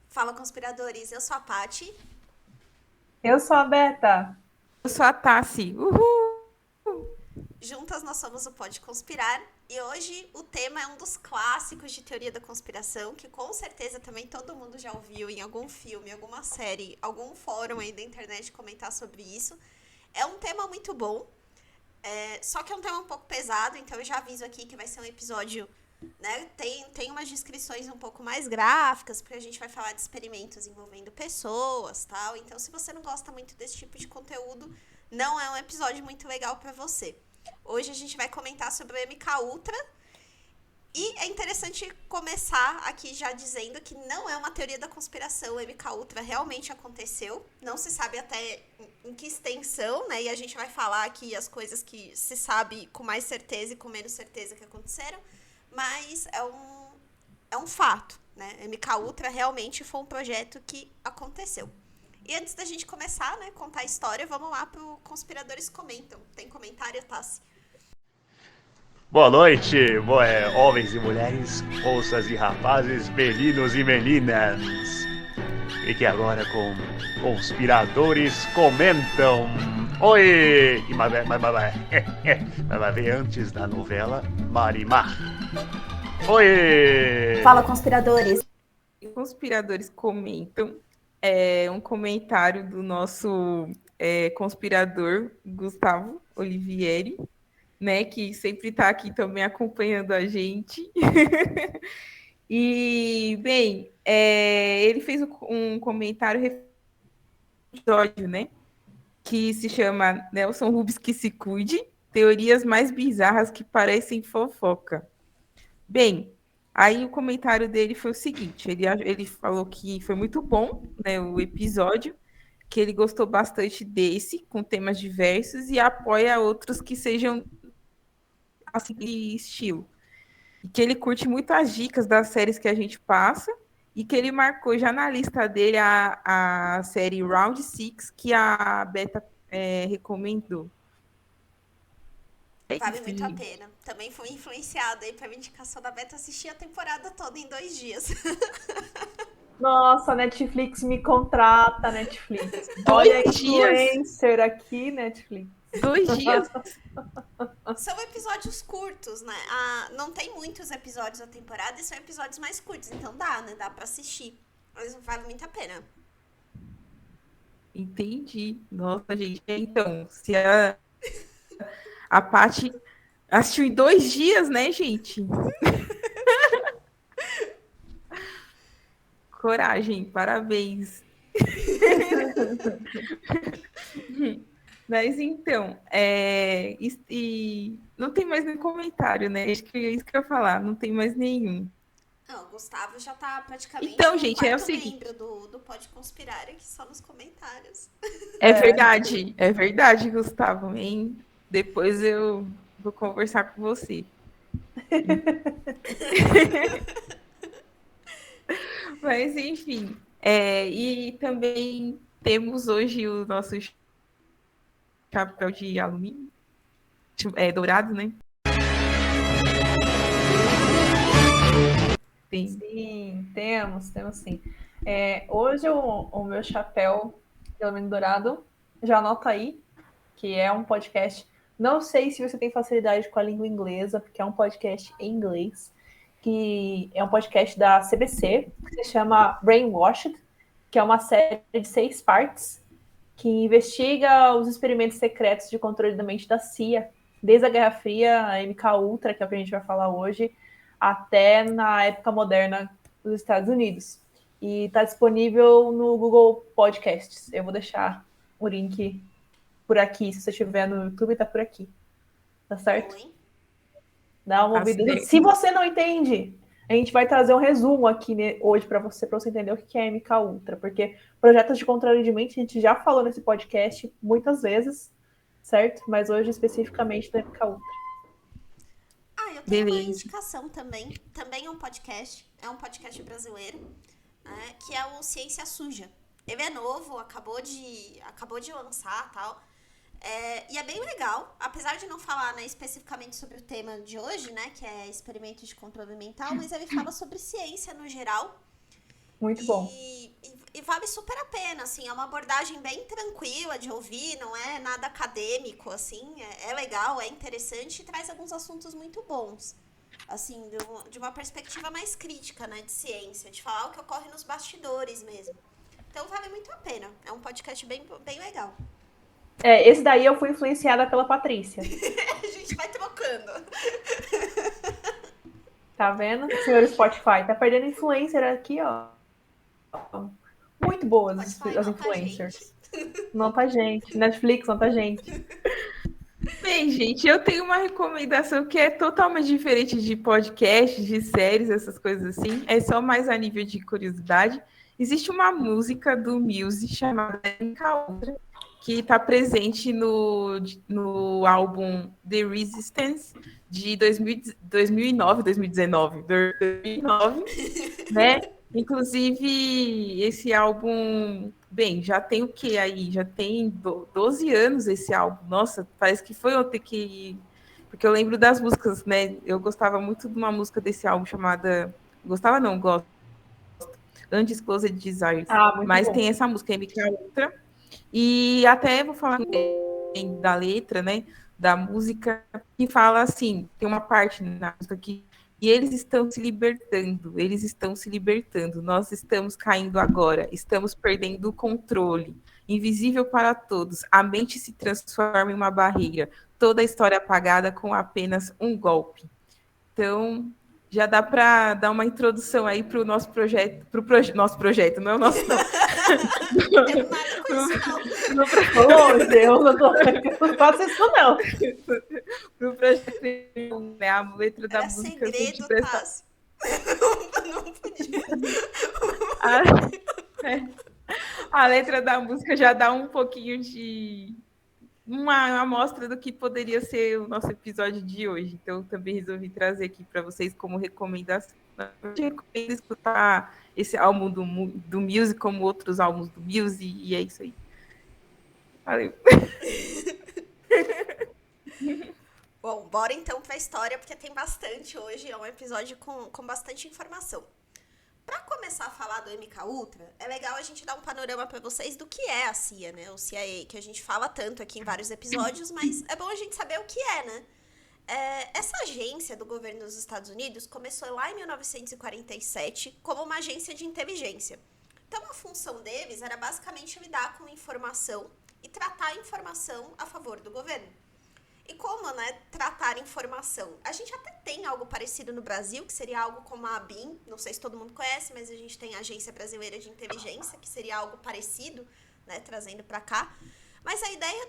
Fala, conspiradores, eu sou a Paty. Eu sou a Beta. Eu sou a Tassi. Uhul! Juntas nós somos o Pode Conspirar e hoje o tema é um dos clássicos de teoria da conspiração, que com certeza também todo mundo já ouviu em algum filme, alguma série, algum fórum aí da internet comentar sobre isso. É um tema muito bom, só que é um tema um pouco pesado, então eu já aviso aqui que vai ser um episódio, né? Tem umas descrições um pouco mais gráficas, porque a gente vai falar de experimentos envolvendo pessoas, tal. Então, se você não gosta muito desse tipo de conteúdo, não é um episódio muito legal pra você. Hoje a gente vai comentar sobre o MKUltra. E é interessante começar aqui já dizendo que não é uma teoria da conspiração, o MKUltra realmente aconteceu. Não se sabe até em que extensão, né? E a gente vai falar aqui as coisas que se sabe com mais certeza e com menos certeza que aconteceram. Mas é um fato, né? MKUltra realmente foi um projeto que aconteceu. E antes da gente começar, né, contar a história, vamos lá pro Conspiradores Comentam. Tem comentário, Tassi? Boa noite, homens e mulheres, moças e rapazes, meninos e meninas. Fique agora com Conspiradores Comentam. Oi! Mas vai ver antes da novela Marimar. Oi! Fala, conspiradores. Conspiradores comentam. Um comentário do nosso conspirador Gustavo Olivieri, né, que sempre está aqui também acompanhando a gente. E, bem, ele fez um comentário episódio, né, que se chama Nelson Rubens que se cuide, teorias mais bizarras que parecem fofoca. Bem, aí o comentário dele foi o seguinte, ele falou que foi muito bom, né, o episódio, que ele gostou bastante desse, com temas diversos, e apoia outros que sejam assim, estilo. E que ele curte muito as dicas das séries que a gente passa, e que ele marcou já na lista dele a série Round 6, que a Beta recomendou. Vale muito a pena. Também fui influenciada aí pela indicação da Beta, assistir a temporada toda em 2 dias. Nossa, Netflix me contrata, Netflix. Olha a influencer aqui, Netflix. 2 dias. São episódios curtos, né? Não tem muitos episódios da temporada e são episódios mais curtos, então dá, né? Dá pra assistir. Mas vale muito a pena. Entendi. Nossa, gente. Então, se a Paty assistiu em 2 dias, né, gente? Coragem, parabéns. Mas então, e não tem mais nenhum comentário, né? Acho que é isso que eu ia falar, não tem mais nenhum. Não, o Gustavo já tá praticamente então, gente, é o seguinte, membro do Pode Conspirar aqui só nos comentários. É verdade, Gustavo, hein? Depois eu vou conversar com você. Mas, enfim, e também temos hoje o nosso chapéu de alumínio, dourado, né? Sim, temos sim. Hoje o meu chapéu de alumínio dourado, já anota aí, que é um podcast. Não sei se você tem facilidade com a língua inglesa, porque é um podcast em inglês, que é um podcast da CBC, que se chama Brainwashed, que é uma série de 6 partes, que investiga os experimentos secretos de controle da mente da CIA, desde a Guerra Fria, a MKUltra, que é o que a gente vai falar hoje, até na época moderna dos Estados Unidos. E está disponível no Google Podcasts. Eu vou deixar o link por aqui. Se você estiver no YouTube, tá por aqui. Tá certo? Oi. Dá uma ouvida. Se você não entende, a gente vai trazer um resumo aqui hoje para você entender o que é MKUltra, porque projetos de controle de mente a gente já falou nesse podcast muitas vezes, certo? Mas hoje especificamente do MKUltra. Eu tenho uma indicação também. Também é um podcast brasileiro. né, que é o Ciência Suja. Ele é novo, acabou de lançar, tal. E é bem legal, apesar de não falar, né, especificamente sobre o tema de hoje, né, que é experimento de controle mental, mas ele fala sobre ciência no geral. Muito bom. E vale super a pena, assim, é uma abordagem bem tranquila de ouvir, não é nada acadêmico, assim, é legal, é interessante e traz alguns assuntos muito bons, assim, de uma perspectiva mais crítica, né, de ciência, de falar o que ocorre nos bastidores mesmo. Então vale muito a pena, é um podcast bem, bem legal. Esse daí eu fui influenciada pela Patrícia. A gente vai trocando. Tá vendo? Senhor Spotify, tá perdendo influencer aqui, ó. Muito boas as influencers. Nota gente. Netflix, nota gente. Bem, gente, eu tenho uma recomendação que é totalmente diferente de podcasts, de séries, essas coisas assim. É só mais a nível de curiosidade. Existe uma música do Muse chamada Encounter, que está presente no álbum The Resistance de 2009, 2019, né? Inclusive, esse álbum, bem, já tem o que aí? Já tem 12 anos esse álbum. Nossa, parece que foi ontem que... Porque eu lembro das músicas, né? Eu gostava muito de uma música desse álbum chamada... Gostava não, gosto. Undisclosed Desires. Mas bom. tem essa música, MK Ultra. E até vou falar da letra, né? Da música, que fala assim, tem uma parte na música que e eles estão se libertando, nós estamos caindo agora, estamos perdendo o controle, invisível para todos, a mente se transforma em uma barreira, toda a história apagada com apenas um golpe. Então, já dá para dar uma introdução aí para o nosso projeto, nosso projeto, não é o nosso, não. Eu não nada com isso, não. Oh, Deus, eu não faço isso, não. Pro projeto, né? A letra da música. Segredo, Tassi. Não podia. A letra da música já dá um pouquinho de uma amostra do que poderia ser o nosso episódio de hoje. Então, eu também resolvi trazer aqui para vocês como recomendação. Eu recomendo escutar esse álbum do Muse, como outros álbuns do Muse, e é isso aí. Valeu. Bom, bora então para a história, porque tem bastante hoje, é um episódio com bastante informação. Para começar a falar do MK Ultra, é legal a gente dar um panorama para vocês do que é a CIA, né? O CIA, que a gente fala tanto aqui em vários episódios, mas é bom a gente saber o que é, né? Essa agência do governo dos Estados Unidos começou lá em 1947 como uma agência de inteligência. Então, a função deles era basicamente lidar com informação e tratar a informação a favor do governo. E como, né, tratar informação? A gente até tem algo parecido no Brasil, que seria algo como a ABIN, não sei se todo mundo conhece, mas a gente tem a Agência Brasileira de Inteligência, que seria algo parecido, né, trazendo para cá. Mas a ideia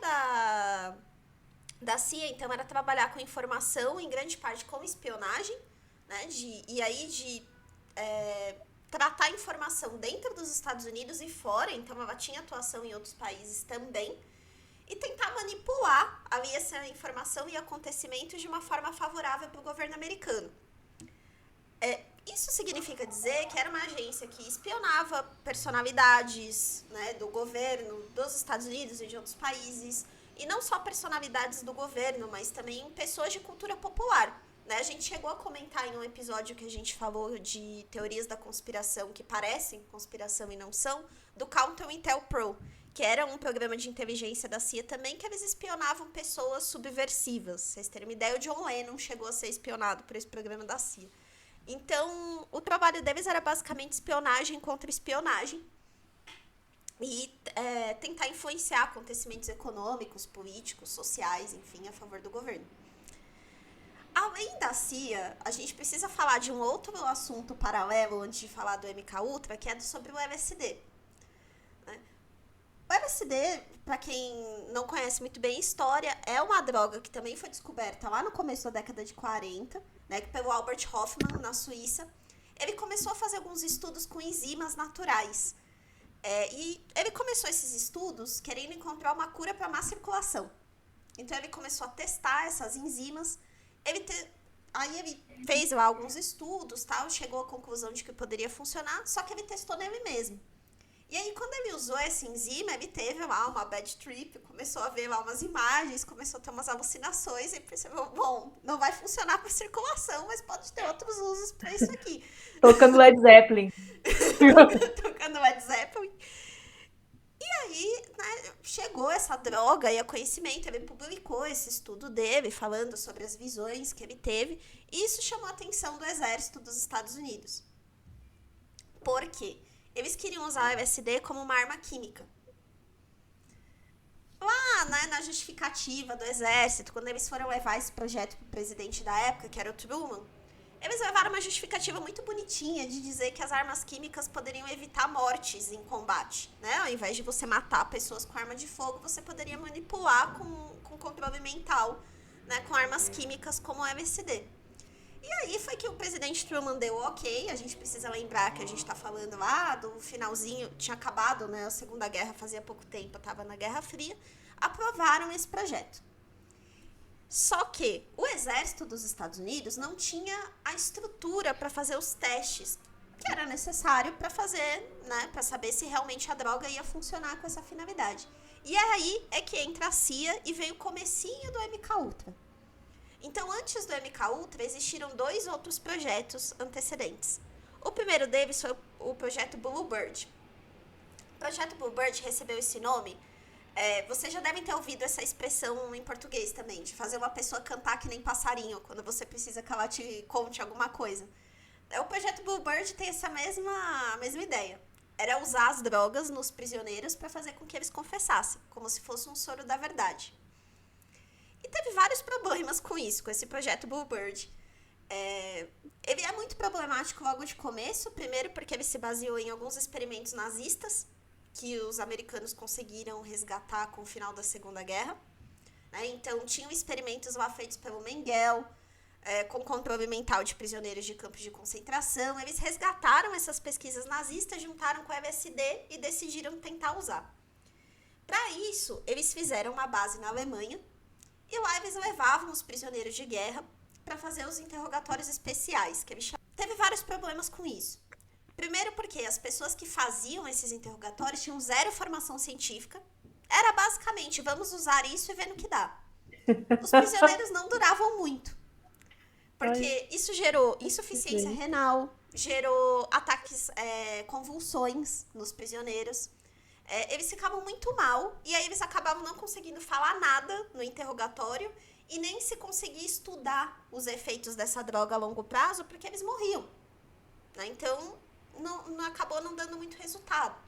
da CIA, então, era trabalhar com informação, em grande parte com espionagem, né, de tratar informação dentro dos Estados Unidos e fora, então ela tinha atuação em outros países também, e tentar manipular ali essa informação e acontecimentos de uma forma favorável para o governo americano. Isso significa dizer que era uma agência que espionava personalidades, né, do governo dos Estados Unidos e de outros países, e não só personalidades do governo, mas também pessoas de cultura popular. Né? A gente chegou a comentar em um episódio que a gente falou de teorias da conspiração que parecem conspiração e não são, do Counter-Intel Pro, que era um programa de inteligência da CIA também, que eles espionavam pessoas subversivas. Vocês terem uma ideia, o John Lennon chegou a ser espionado por esse programa da CIA. Então, o trabalho deles era basicamente espionagem contra espionagem e tentar influenciar acontecimentos econômicos, políticos, sociais, enfim, a favor do governo. Além da CIA, a gente precisa falar de um outro assunto paralelo antes de falar do MK Ultra, que é sobre o LSD. O LSD, para quem não conhece muito bem a história, é uma droga que também foi descoberta lá no começo da década de 40, né, pelo Albert Hofmann, na Suíça. Ele começou a fazer alguns estudos com enzimas naturais. E ele começou esses estudos querendo encontrar uma cura para má circulação. Então, ele começou a testar essas enzimas. Ele Aí ele fez lá alguns estudos, tal, chegou à conclusão de que poderia funcionar, só que ele testou nele mesmo. E aí, quando ele usou essa enzima, ele teve lá uma bad trip, começou a ver lá umas imagens, começou a ter umas alucinações e percebeu, bom, não vai funcionar para circulação, mas pode ter outros usos para isso aqui. Tocando Led Zeppelin. Tocando Led Zeppelin. E aí, né, chegou essa droga e a conhecimento, ele publicou esse estudo dele, falando sobre as visões que ele teve, e isso chamou a atenção do exército dos Estados Unidos. Por quê? Eles queriam usar o LSD como uma arma química. Lá, né, na justificativa do exército, quando eles foram levar esse projeto para o presidente da época, que era o Truman, eles levaram uma justificativa muito bonitinha de dizer que as armas químicas poderiam evitar mortes em combate, né? Ao invés de você matar pessoas com arma de fogo, você poderia manipular com controle mental, né, com armas químicas como o LSD. E aí foi que o presidente Truman deu ok. A gente precisa lembrar que a gente tá falando lá do finalzinho, tinha acabado, né, a Segunda Guerra fazia pouco tempo, tava na Guerra Fria, aprovaram esse projeto. Só que o exército dos Estados Unidos não tinha a estrutura para fazer os testes que era necessário para fazer, né, para saber se realmente a droga ia funcionar com essa finalidade. E aí é que entra a CIA e veio o comecinho do MKUltra. Então, antes do MKUltra, existiram 2 outros projetos antecedentes. O primeiro deles foi o projeto Bluebird. O projeto Bluebird recebeu esse nome. Vocês já devem ter ouvido essa expressão em português também, de fazer uma pessoa cantar que nem passarinho, quando você precisa que ela te conte alguma coisa. O projeto Bluebird tem essa mesma ideia. Era usar as drogas nos prisioneiros para fazer com que eles confessassem, como se fosse um soro da verdade. E teve vários problemas com isso, com esse projeto Bluebird. Ele é muito problemático logo de começo, primeiro porque ele se baseou em alguns experimentos nazistas que os americanos conseguiram resgatar com o final da Segunda Guerra. Né? Então, tinham experimentos lá feitos pelo Mengele, com controle mental de prisioneiros de campos de concentração. Eles resgataram essas pesquisas nazistas, juntaram com o LSD e decidiram tentar usar. Para isso, eles fizeram uma base na Alemanha, e lá eles levavam os prisioneiros de guerra para fazer os interrogatórios especiais, que eles chamavam. Teve vários problemas com isso. Primeiro porque as pessoas que faziam esses interrogatórios tinham 0 formação científica. Era basicamente, vamos usar isso e ver no que dá. Os prisioneiros não duravam muito. Porque isso gerou insuficiência renal, gerou ataques, convulsões nos prisioneiros. Eles ficavam muito mal e aí eles acabavam não conseguindo falar nada no interrogatório e nem se conseguir estudar os efeitos dessa droga a longo prazo porque eles morriam. Né? Então, não acabou não dando muito resultado.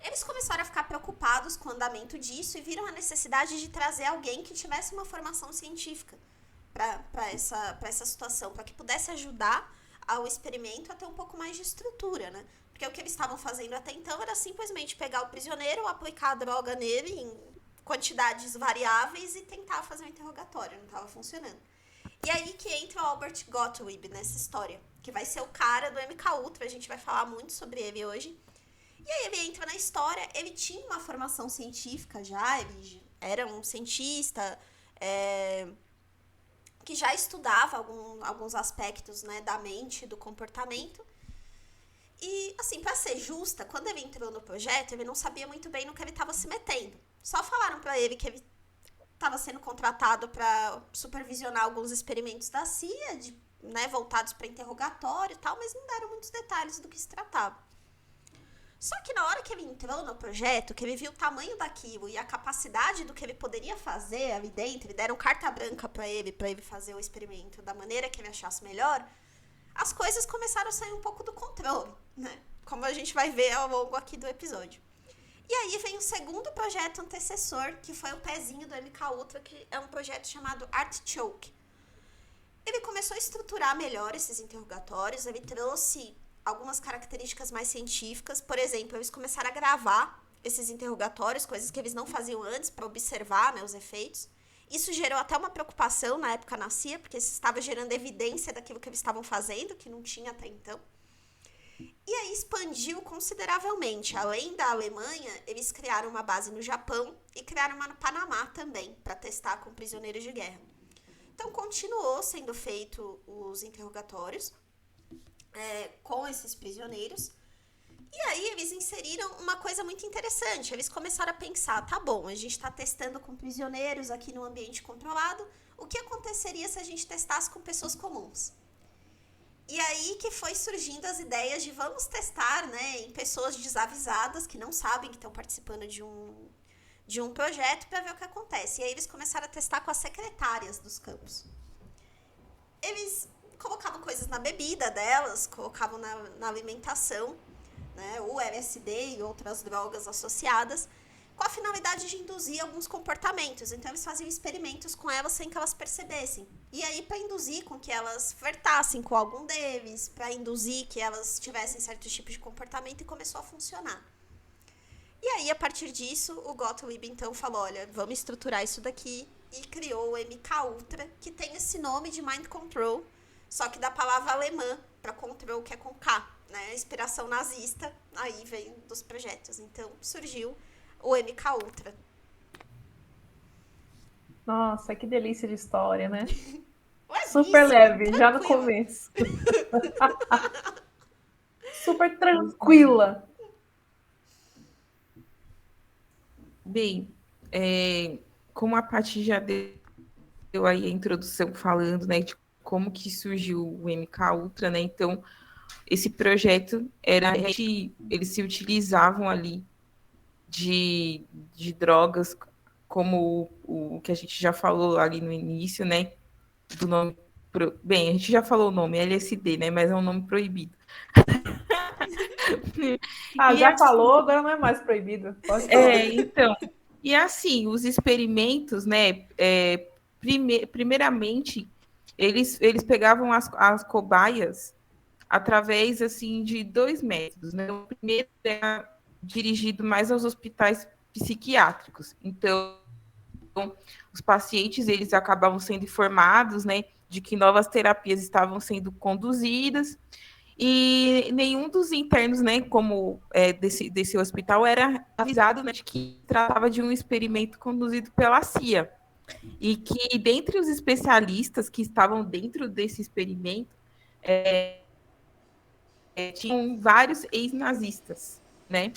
Eles começaram a ficar preocupados com o andamento disso e viram a necessidade de trazer alguém que tivesse uma formação científica para essa situação, para que pudesse ajudar ao experimento a ter um pouco mais de estrutura, né? Porque o que eles estavam fazendo até então era simplesmente pegar o prisioneiro, aplicar a droga nele em quantidades variáveis e tentar fazer um interrogatório. Não estava funcionando. E aí que entra o Albert Gottlieb nessa história, que vai ser o cara do MKUltra, a gente vai falar muito sobre ele hoje. E aí ele entra na história, ele tinha uma formação científica já, ele era um cientista que já estudava alguns aspectos, né, da mente, do comportamento. E, assim, pra ser justa, quando ele entrou no projeto, ele não sabia muito bem no que ele estava se metendo. Só falaram pra ele que ele estava sendo contratado para supervisionar alguns experimentos da CIA, né, voltados para interrogatório e tal, mas não deram muitos detalhes do que se tratava. Só que na hora que ele entrou no projeto, que ele viu o tamanho daquilo e a capacidade do que ele poderia fazer ali dentro, e deram carta branca para ele fazer o experimento da maneira que ele achasse melhor, as coisas começaram a sair um pouco do controle, né? Como a gente vai ver ao longo aqui do episódio. E aí vem o segundo projeto antecessor, que foi o pezinho do MKUltra, que é um projeto chamado Artichoke. Ele começou a estruturar melhor esses interrogatórios, ele trouxe algumas características mais científicas. Por exemplo, eles começaram a gravar esses interrogatórios, coisas que eles não faziam antes, para observar, né, os efeitos. Isso gerou até uma preocupação na época na CIA, porque isso estava gerando evidência daquilo que eles estavam fazendo, que não tinha até então. E aí expandiu consideravelmente. Além da Alemanha, eles criaram uma base no Japão e criaram uma no Panamá também, para testar com prisioneiros de guerra. Então, continuou sendo feito os interrogatórios com esses prisioneiros. E aí, eles inseriram uma coisa muito interessante. Eles começaram a pensar, tá bom, a gente está testando com prisioneiros aqui no ambiente controlado. O que aconteceria se a gente testasse com pessoas comuns? E aí que foi surgindo as ideias de vamos testar, né, em pessoas desavisadas que não sabem que estão participando de um projeto para ver o que acontece. E aí eles começaram a testar com as secretárias dos campos. Eles colocavam coisas na bebida delas, colocavam na alimentação, né, o LSD e outras drogas associadas, com a finalidade de induzir alguns comportamentos. Então, eles faziam experimentos com elas sem que elas percebessem. E aí, para induzir com que elas flertassem com algum deles, para induzir que elas tivessem certos tipos de comportamento, e começou a funcionar. E aí, a partir disso, o Gottlieb, então, falou, olha, vamos estruturar isso daqui, e criou o MK-Ultra, que tem esse nome de Mind Control, só que da palavra alemã, para control, que é com K, né? Inspiração nazista, aí vem dos projetos. Então, surgiu o MK-Ultra. Nossa, que delícia de história, né? Levíssima, Super leve, já no tranquila. começo. Super tranquila. Bem, como a Paty já deu aí a introdução falando, né, de como que surgiu o MK-Ultra, né? Então, esse projeto eles se utilizavam ali de drogas, como o que a gente já falou ali no início, né? Do nome. Bem, a gente já falou o nome, LSD, né? Mas é um nome proibido. Já falou, agora não é mais proibido. Pode falar. Então. E assim, os experimentos, né? Primeiramente, eles pegavam as cobaias através assim de 2 métodos, né? O primeiro é dirigido mais aos hospitais psiquiátricos. Então, os pacientes eles acabavam sendo informados, né, de que novas terapias estavam sendo conduzidas e nenhum dos internos, né, como desse hospital, era avisado, né, de que tratava de um experimento conduzido pela CIA e que dentre os especialistas que estavam dentro desse experimento tinham vários ex-nazistas, né?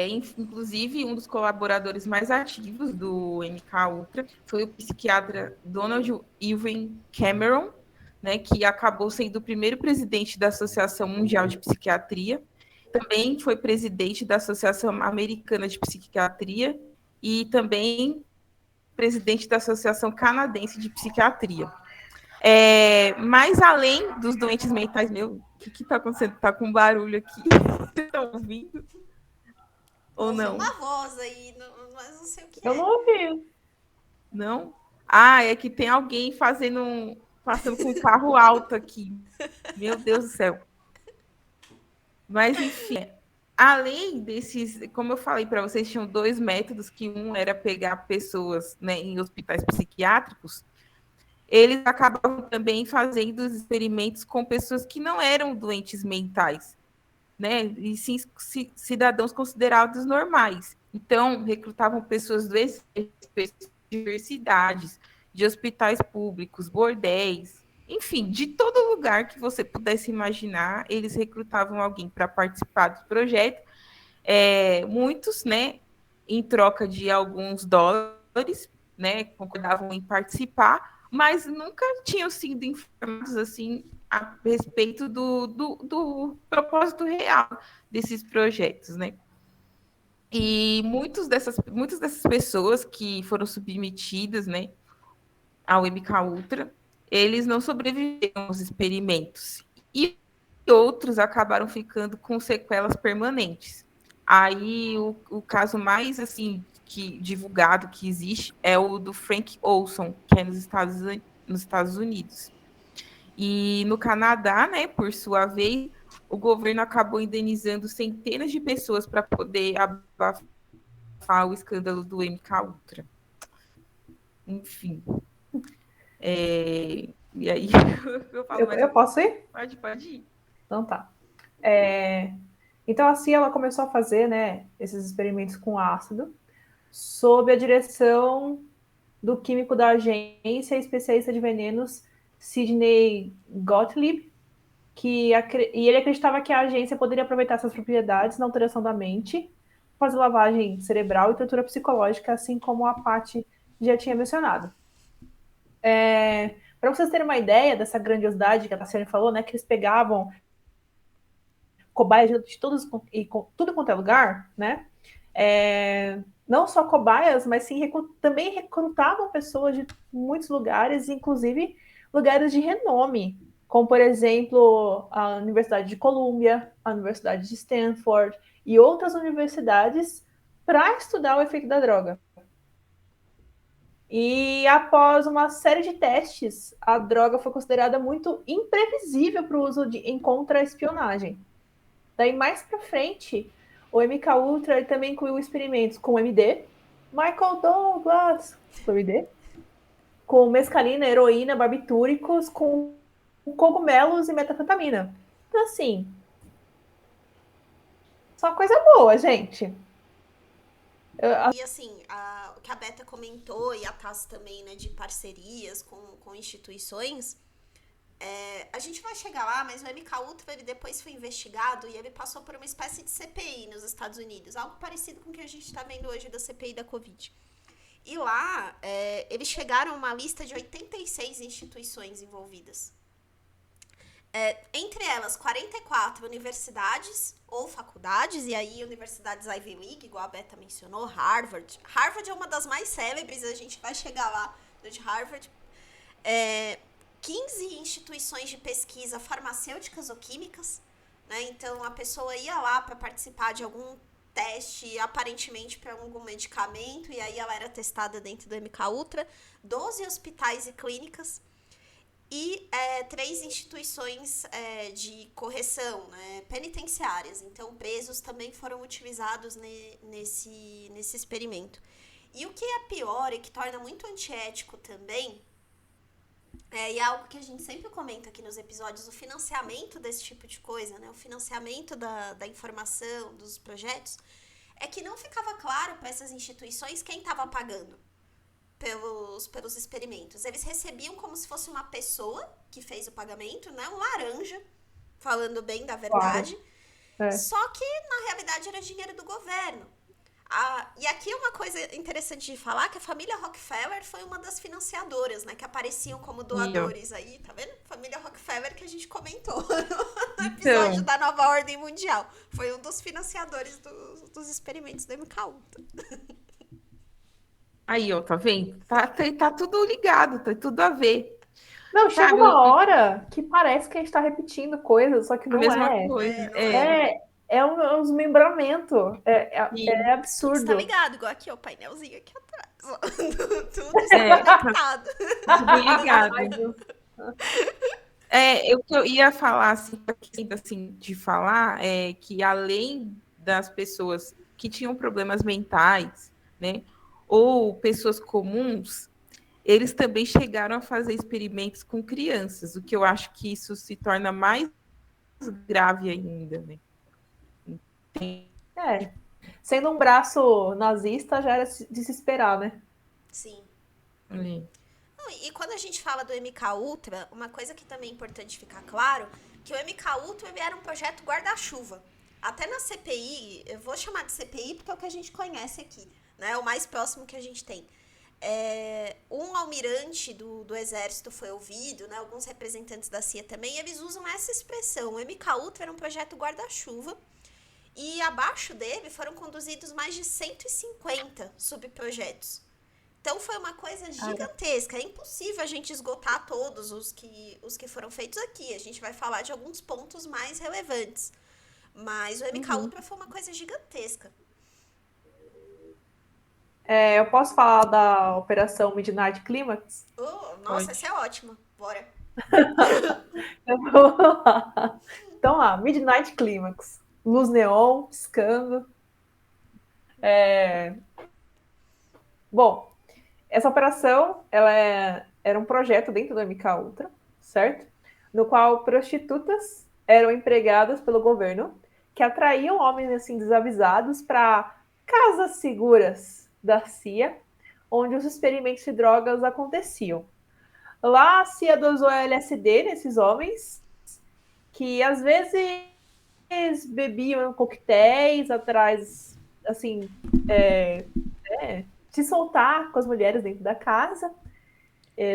Inclusive, um dos colaboradores mais ativos do MK-Ultra foi o psiquiatra Donald Irwin Cameron, né, que acabou sendo o primeiro presidente da Associação Mundial de Psiquiatria. Também foi presidente da Associação Americana de Psiquiatria e também presidente da Associação Canadense de Psiquiatria. Mas além dos doentes mentais, o que está acontecendo? Está com barulho aqui. Vocês estão ouvindo? Ou não? Uma voz aí, mas não sei o que Eu não ouvi. Não? É que tem alguém passando com um carro alto aqui. Meu Deus do céu. Mas, enfim, além desses, como eu falei para vocês, tinham 2 métodos, que um era pegar pessoas, né, em hospitais psiquiátricos. Eles acabavam também fazendo os experimentos com pessoas que não eram doentes mentais, né? E sim cidadãos considerados normais. Então, recrutavam pessoas de universidades, de hospitais públicos, bordéis, enfim, de todo lugar que você pudesse imaginar, eles recrutavam alguém para participar do projeto. Muitos, né, em troca de alguns dólares, né, concordavam em participar, mas nunca tinham sido informados assim a respeito do propósito real desses projetos, né? E muitas dessas pessoas que foram submetidas, né, ao MK-Ultra, eles não sobreviveram aos experimentos e outros acabaram ficando com sequelas permanentes. Aí o caso mais assim divulgado que existe é o do Frank Olson, que é nos Estados Unidos. E no Canadá, né, por sua vez, o governo acabou indenizando centenas de pessoas para poder abafar o escândalo do MK-Ultra. Enfim. E aí, eu posso ir? Pode ir. Então tá. Então, assim, ela começou a fazer, né, esses experimentos com ácido, sob a direção do químico da agência, especialista de venenos, Sidney Gottlieb, e ele acreditava que a agência poderia aproveitar essas propriedades na alteração da mente, fazer lavagem cerebral e tortura psicológica, assim como a Paty já tinha mencionado. Para vocês terem uma ideia dessa grandiosidade que a Tassiane falou, né, que eles pegavam cobaias de todos e tudo quanto é lugar, né? Não só cobaias, mas sim também recrutavam pessoas de muitos lugares, inclusive lugares de renome, como, por exemplo, a Universidade de Columbia, a Universidade de Stanford e outras universidades para estudar o efeito da droga. E após uma série de testes, a droga foi considerada muito imprevisível para o uso em contra-espionagem. Daí, mais para frente, o MK Ultra também incluiu experimentos com MD, Michael Douglas, com MD, com mescalina, heroína, barbitúricos, com cogumelos e metanfetamina. Então, assim, só coisa boa, gente. E assim, o que a Beta comentou e a Tassi também, né, de parcerias com instituições, a gente vai chegar lá, mas o MK Ultra ele depois foi investigado e ele passou por uma espécie de CPI nos Estados Unidos, algo parecido com o que a gente está vendo hoje da CPI da Covid. E lá, eles chegaram a uma lista de 86 instituições envolvidas. Entre elas, 44 universidades ou faculdades, e aí universidades Ivy League, igual a Beta mencionou, Harvard. Harvard é uma das mais célebres, a gente vai chegar lá, de Harvard. 15 instituições de pesquisa farmacêuticas ou químicas, né? Então, a pessoa ia lá para participar de algum teste, aparentemente para algum medicamento, e aí ela era testada dentro do MK Ultra. 12 hospitais e clínicas. E 3 instituições de correção, né, penitenciárias. Então, presos também foram utilizados nesse experimento. E o que é pior e que torna muito antiético também, e é algo que a gente sempre comenta aqui nos episódios, o financiamento desse tipo de coisa, né, o financiamento da informação, dos projetos, é que não ficava claro para essas instituições quem estava pagando pelos experimentos. Eles recebiam como se fosse uma pessoa que fez o pagamento, né? Um laranja, falando bem da verdade. Claro. Só que, na realidade, era dinheiro do governo. E aqui uma coisa interessante de falar, que a família Rockefeller foi uma das financiadoras, né? Que apareciam como doadores aí, tá vendo? Família Rockefeller que a gente comentou no episódio da Nova Ordem Mundial. Foi um dos financiadores dos experimentos do MK Ultra. Aí, ó, tá vendo? Tá tudo ligado, tá tudo a ver. Não, chega uma hora que parece que a gente tá repetindo coisas, só que não a mesma coisa. É um desmembramento. É absurdo. Você tá ligado? Igual aqui, ó, o painelzinho aqui atrás. Tudo conectado. Tudo ligado. O que eu ia falar, assim, de falar, é que além das pessoas que tinham problemas mentais, né, ou pessoas comuns, eles também chegaram a fazer experimentos com crianças, o que eu acho que isso se torna mais grave ainda, né? Sendo um braço nazista, já era de se esperar, né? Sim. E quando a gente fala do MK Ultra, uma coisa que também é importante ficar claro, que o MK Ultra ele era um projeto guarda-chuva. Até na CPI, eu vou chamar de CPI porque é o que a gente conhece aqui, né? O mais próximo que a gente tem. Um almirante do exército foi ouvido, né? Alguns representantes da CIA também, eles usam essa expressão. O MK Ultra era um projeto guarda-chuva e abaixo dele foram conduzidos mais de 150 subprojetos. Então foi uma coisa gigantesca. É impossível a gente esgotar todos os que foram feitos aqui. A gente vai falar de alguns pontos mais relevantes. Mas o MK Ultra foi uma coisa gigantesca. Eu posso falar da Operação Midnight Climax? Nossa, essa é ótima. Bora. Então lá, Midnight Climax. Luz neon, piscando. Bom, essa operação era um projeto dentro do MK Ultra, certo? No qual prostitutas eram empregadas pelo governo, que atraíam homens assim desavisados para casas seguras da CIA, onde os experimentos de drogas aconteciam. Lá a CIA dosou LSD nesses homens, que às vezes bebiam coquetéis atrás, assim, se soltar com as mulheres dentro da casa,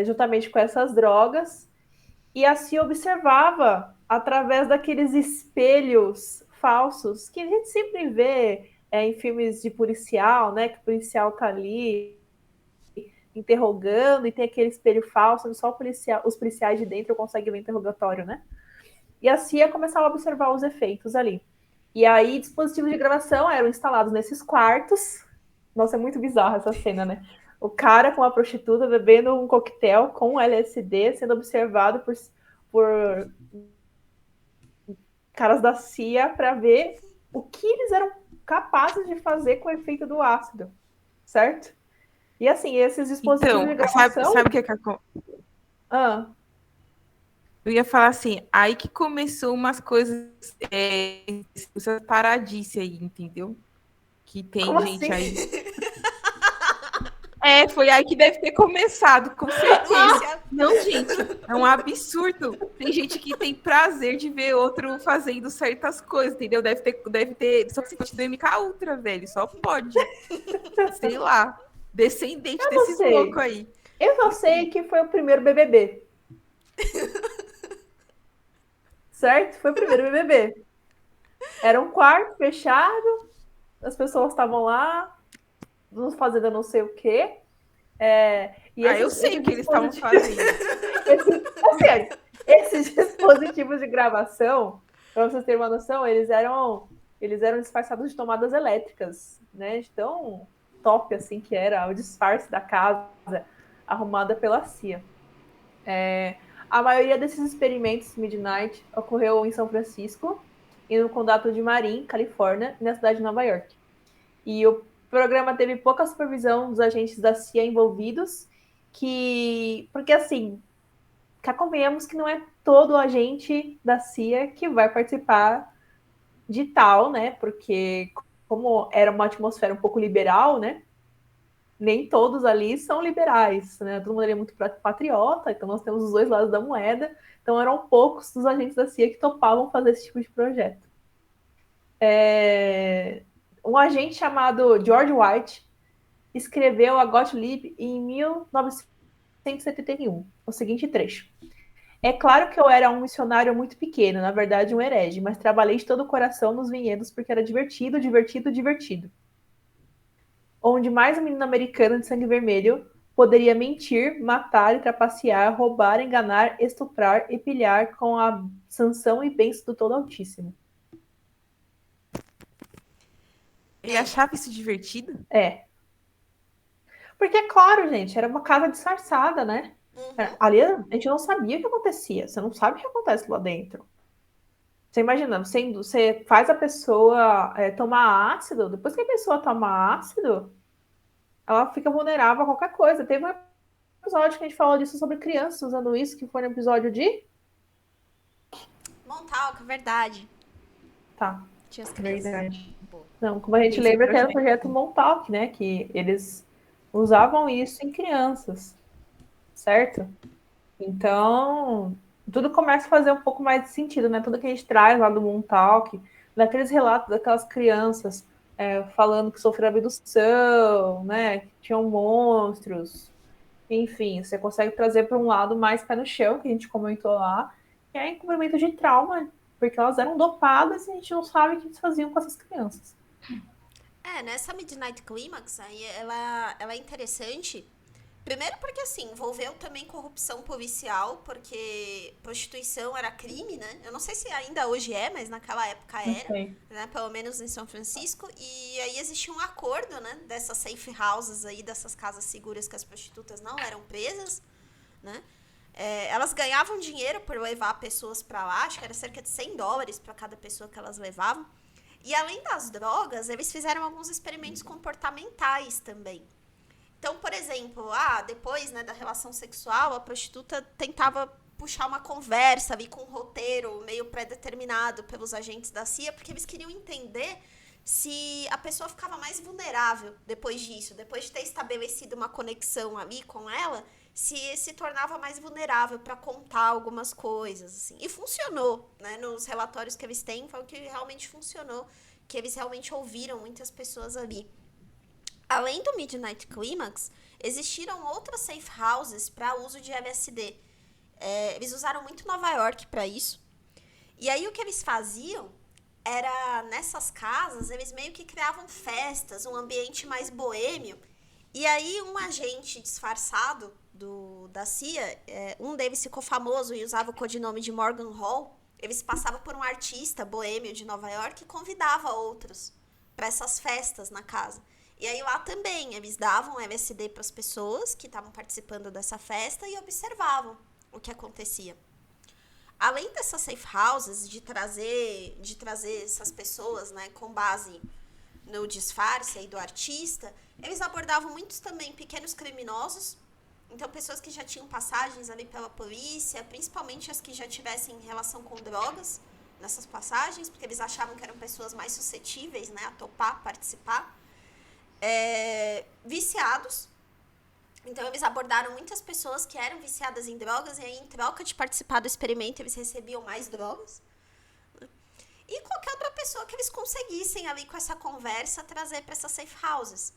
juntamente com essas drogas. E assim observava através daqueles espelhos falsos que a gente sempre vê em filmes de policial, né? Que o policial tá ali interrogando e tem aquele espelho falso onde só os policiais de dentro conseguem ver o interrogatório, né? E a CIA começava a observar os efeitos ali. E aí dispositivos de gravação eram instalados nesses quartos. Nossa, é muito bizarra essa cena, né? O cara com a prostituta bebendo um coquetel com LSD, sendo observado por caras da CIA para ver o que eles eram capazes de fazer com o efeito do ácido, certo? E assim, esses dispositivos de gravação... sabe o que é que Ah, eu ia falar assim, aí que começou umas coisas, essa paradice aí, entendeu? Que tem como gente assim? aí. Foi aí que deve ter começado, com certeza. Não, gente, é um absurdo. Tem gente que tem prazer de ver outro fazendo certas coisas, entendeu? Deve ter só se do MK Ultra, velho, só pode. Sei lá, descendente desses loucos aí. Eu só sei que foi o primeiro BBB. Certo? Foi o primeiro BBB. Era um quarto fechado, as pessoas estavam lá, fazendo não sei o quê. Eu sei o que eles estavam fazendo. Esses dispositivos de gravação, para vocês terem uma noção, eles eram disfarçados de tomadas elétricas, né? De tão top assim que era o disfarce da casa arrumada pela CIA. A maioria desses experimentos Midnight ocorreu em São Francisco e no condado de Marin, Califórnia, e na cidade de Nova York. E o programa teve pouca supervisão dos agentes da CIA envolvidos, porque assim, convenhamos que não é todo agente da CIA que vai participar de tal, né? Porque como era uma atmosfera um pouco liberal, né? Nem todos ali são liberais, né? Todo mundo ali é muito patriota, então nós temos os dois lados da moeda. Então eram poucos dos agentes da CIA que topavam fazer esse tipo de projeto. Um agente chamado George White escreveu a Gottlieb em 1971, o seguinte trecho. É claro que eu era um missionário muito pequeno, na verdade um herege, mas trabalhei de todo o coração nos vinhedos porque era divertido, divertido, divertido. Onde mais um menino americano de sangue vermelho poderia mentir, matar e trapacear, roubar, enganar, estuprar e pilhar com a sanção e bênção do Todo Altíssimo. Ele achava isso divertido? Porque, claro, gente, era uma casa disfarçada, né? Ali a gente não sabia o que acontecia. Você não sabe o que acontece lá dentro. Você imagina, você faz a pessoa tomar ácido, depois que a pessoa toma ácido, ela fica vulnerável a qualquer coisa. Teve um episódio que a gente falou disso sobre crianças usando isso, que foi no episódio de... Montauk, verdade. Tá. Tinha as crianças. Verdade. Não, como a gente lembra que era o projeto Montauk, né? Que eles usavam isso em crianças, certo? Então, tudo começa a fazer um pouco mais de sentido, né? Tudo que a gente traz lá do Montauk, daqueles relatos daquelas crianças falando que sofreram abdução, né? Que tinham monstros. Enfim, você consegue trazer para um lado mais pé no chão, que a gente comentou lá, que é encobrimento de trauma, porque elas eram dopadas e a gente não sabe o que eles faziam com essas crianças. Nessa Midnight Climax, aí ela é interessante. Primeiro porque, assim, envolveu também corrupção policial, porque prostituição era crime, né? Eu não sei se ainda hoje mas naquela época era, né? Pelo menos em São Francisco. E aí existia um acordo, né? Dessas safe houses aí, dessas casas seguras que as prostitutas não eram presas, né? Elas ganhavam dinheiro por levar pessoas pra lá, acho que era cerca de $100 para cada pessoa que elas levavam. E além das drogas, eles fizeram alguns experimentos comportamentais também. Então, por exemplo, depois, né, da relação sexual, a prostituta tentava puxar uma conversa, vir com um roteiro meio pré-determinado pelos agentes da CIA, porque eles queriam entender se a pessoa ficava mais vulnerável depois disso, depois de ter estabelecido uma conexão ali com ela, se tornava mais vulnerável para contar algumas coisas, assim. E funcionou, né? Nos relatórios que eles têm, foi o que realmente funcionou, que eles realmente ouviram muitas pessoas ali. Além do Midnight Climax, existiram outras safe houses para uso de LSD. Eles usaram muito Nova York para isso. E aí o que eles faziam era, nessas casas, eles meio que criavam festas, um ambiente mais boêmio. E aí um agente disfarçado da CIA, um deles ficou famoso e usava o codinome de Morgan Hall. Eles passavam por um artista boêmio de Nova York e convidava outros para essas festas na casa. E aí lá também eles davam LSD para as pessoas que estavam participando dessa festa e observavam o que acontecia. Além dessas safe houses, de trazer essas pessoas, né, com base no disfarce aí do artista, eles abordavam muitos também pequenos criminosos, então pessoas que já tinham passagens ali pela polícia, principalmente as que já tivessem relação com drogas nessas passagens, porque eles achavam que eram pessoas mais suscetíveis, né, a topar, participar. Viciados. Então, eles abordaram muitas pessoas que eram viciadas em drogas e aí, em troca de participar do experimento, eles recebiam mais drogas. E qualquer outra pessoa que eles conseguissem ali com essa conversa trazer para essas safe houses.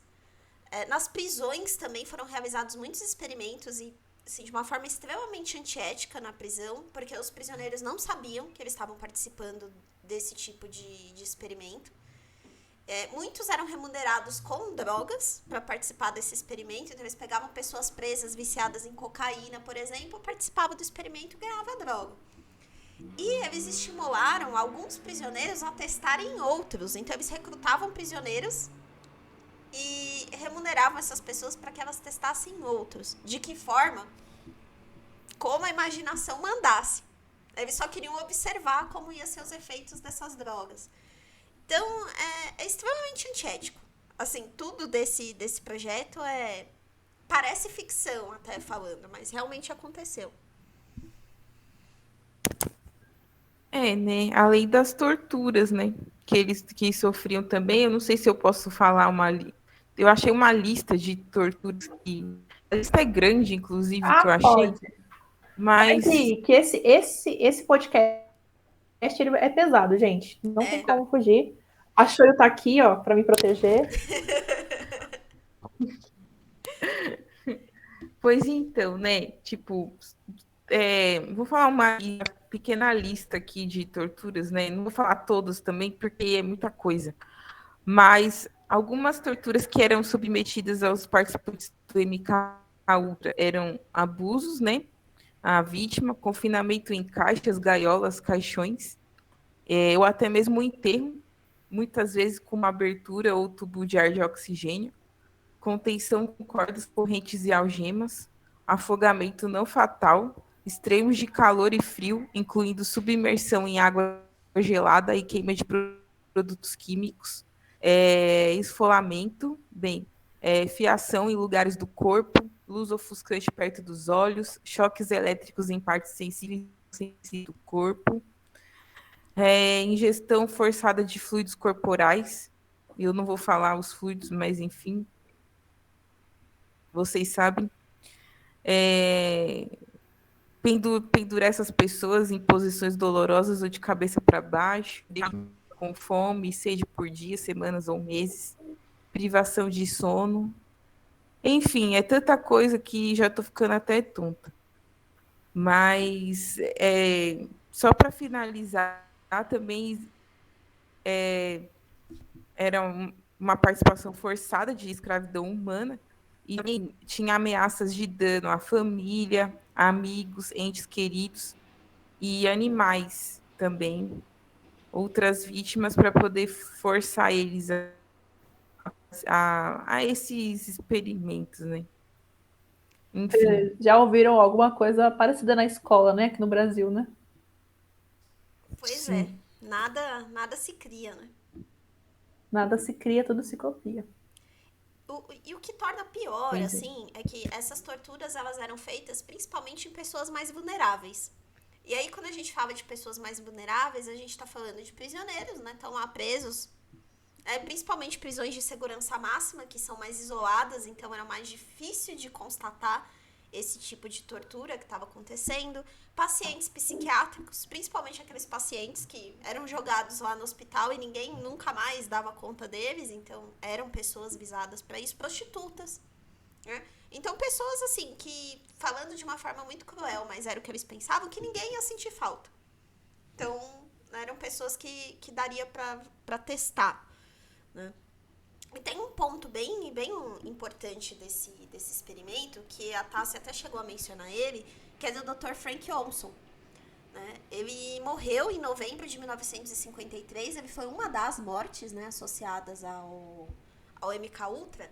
Nas prisões também foram realizados muitos experimentos e, assim, de uma forma extremamente antiética na prisão, porque os prisioneiros não sabiam que eles estavam participando desse tipo de experimento. Muitos eram remunerados com drogas para participar desse experimento. Então, eles pegavam pessoas presas, viciadas em cocaína, por exemplo, participavam do experimento e ganhavam droga. E eles estimularam alguns prisioneiros a testarem outros. Então, eles recrutavam prisioneiros e remuneravam essas pessoas para que elas testassem outros. De que forma? Como a imaginação mandasse. Eles só queriam observar como iam ser os efeitos dessas drogas. Então, é extremamente antiético. Assim, tudo desse projeto parece ficção até falando, mas realmente aconteceu. Né? Além das torturas, né? Que eles sofriam também. Eu não sei se eu posso falar eu achei uma lista de torturas que... A lista é grande, inclusive, que eu achei. Pode. Mas Que esse podcast ele é pesado, gente. Não tem como fugir. A Shoyo tá aqui, ó, para me proteger. Pois então, né? Tipo, vou falar uma pequena lista aqui de torturas, né? Não vou falar todas também, porque é muita coisa. Mas algumas torturas que eram submetidas aos participantes do MK Ultra eram abusos, né? A vítima, confinamento em caixas, gaiolas, caixões, ou até mesmo enterro, muitas vezes com uma abertura ou tubo de ar de oxigênio, contenção com cordas, correntes e algemas, afogamento não fatal, extremos de calor e frio, incluindo submersão em água gelada e queima de produtos químicos, esfolamento, fiação em lugares do corpo, luz ofuscante perto dos olhos, choques elétricos em partes sensíveis do corpo, ingestão forçada de fluidos corporais. Eu não vou falar os fluidos, mas enfim, vocês sabem. Pendurar essas pessoas em posições dolorosas ou de cabeça para baixo, com fome e sede por dia, semanas ou meses, privação de sono. Enfim, é tanta coisa que já estou ficando até tonta. Mas, só para finalizar, também era uma participação forçada de escravidão humana e tinha ameaças de dano à família, amigos, entes queridos e animais também, outras vítimas, para poder forçar eles a esses experimentos, né? Enfim. Já ouviram alguma coisa parecida na escola, né? Aqui no Brasil, né? Pois Sim. Nada se cria, né? Nada se cria, tudo se copia. E o que torna pior, Pois assim, é que essas torturas, elas eram feitas principalmente em pessoas mais vulneráveis. E aí, quando a gente fala de pessoas mais vulneráveis, a gente tá falando de prisioneiros, né? Estão lá presos principalmente prisões de segurança máxima, que são mais isoladas, então era mais difícil de constatar esse tipo de tortura que estava acontecendo. Pacientes psiquiátricos, principalmente aqueles pacientes que eram jogados lá no hospital e ninguém nunca mais dava conta deles, então eram pessoas visadas para isso. Prostitutas, né? Então, pessoas assim, que, falando de uma forma muito cruel, mas era o que eles pensavam, que ninguém ia sentir falta. Então, eram pessoas que daria para testar, né? E tem um ponto bem importante desse experimento, que a Tássia até chegou a mencionar ele, que é do Dr. Frank Olson, né? Ele morreu em novembro de 1953, ele foi uma das mortes, né, associadas ao MKUltra.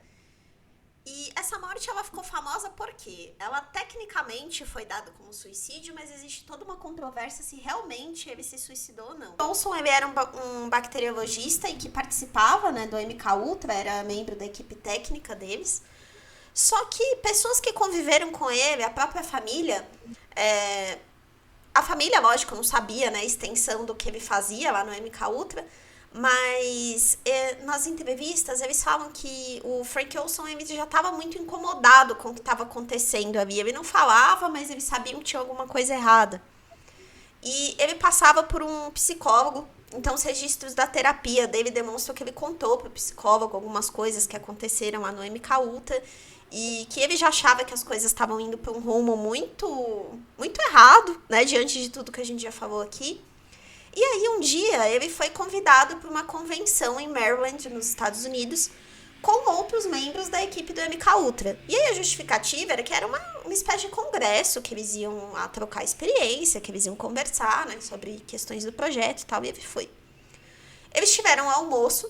E essa morte, ela ficou famosa porque ela tecnicamente foi dada como suicídio, mas existe toda uma controvérsia se realmente ele se suicidou ou não. Olson, ele era um bacteriologista e que participava, né, do MKUltra, era membro da equipe técnica deles. Só que pessoas que conviveram com ele, a própria família, a família, lógico, não sabia, né, a extensão do que ele fazia lá no MKUltra, mas nas entrevistas eles falam que o Frank Olson, ele já estava muito incomodado com o que estava acontecendo ali. Ele não falava, mas eles sabiam que tinha alguma coisa errada. E ele passava por um psicólogo, então os registros da terapia dele demonstram que ele contou para o psicólogo algumas coisas que aconteceram lá no MKUltra e que ele já achava que as coisas estavam indo para um rumo muito, muito errado, né, diante de tudo que a gente já falou aqui. E aí, um dia, ele foi convidado para uma convenção em Maryland, nos Estados Unidos, com outros membros da equipe do MKUltra. E aí, a justificativa era que era uma espécie de congresso, que eles iam a trocar experiência, que eles iam conversar, né, sobre questões do projeto e tal, e ele foi. Eles tiveram um almoço,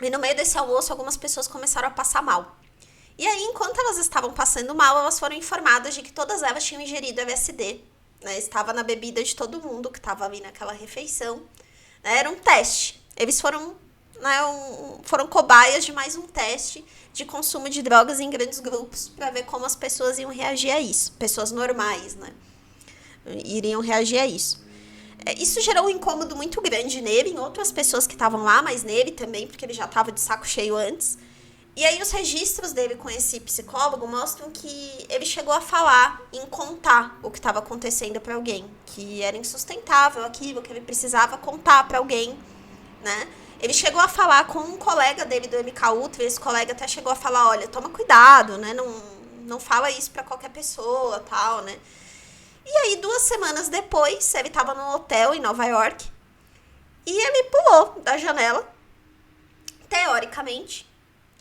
e no meio desse almoço, algumas pessoas começaram a passar mal. E aí, enquanto elas estavam passando mal, elas foram informadas de que todas elas tinham ingerido LSD, né, estava na bebida de todo mundo que estava ali naquela refeição, né, era um teste. Eles foram, né, foram cobaias de mais um teste de consumo de drogas em grandes grupos para ver como as pessoas iam reagir a isso. Pessoas normais, né, iriam reagir a isso. Isso gerou um incômodo muito grande nele, em outras pessoas que estavam lá, mas nele também, porque ele já estava de saco cheio antes. E aí os registros dele com esse psicólogo mostram que ele chegou a falar, em contar o que estava acontecendo para alguém, que era insustentável aquilo, que ele precisava contar para alguém, né? Ele chegou a falar com um colega dele do MKUltra, e esse colega até chegou a falar, olha, toma cuidado, né? Não fala isso para qualquer pessoa, tal, né? E aí, 2 semanas depois, ele estava num hotel em Nova York, e ele pulou da janela, teoricamente,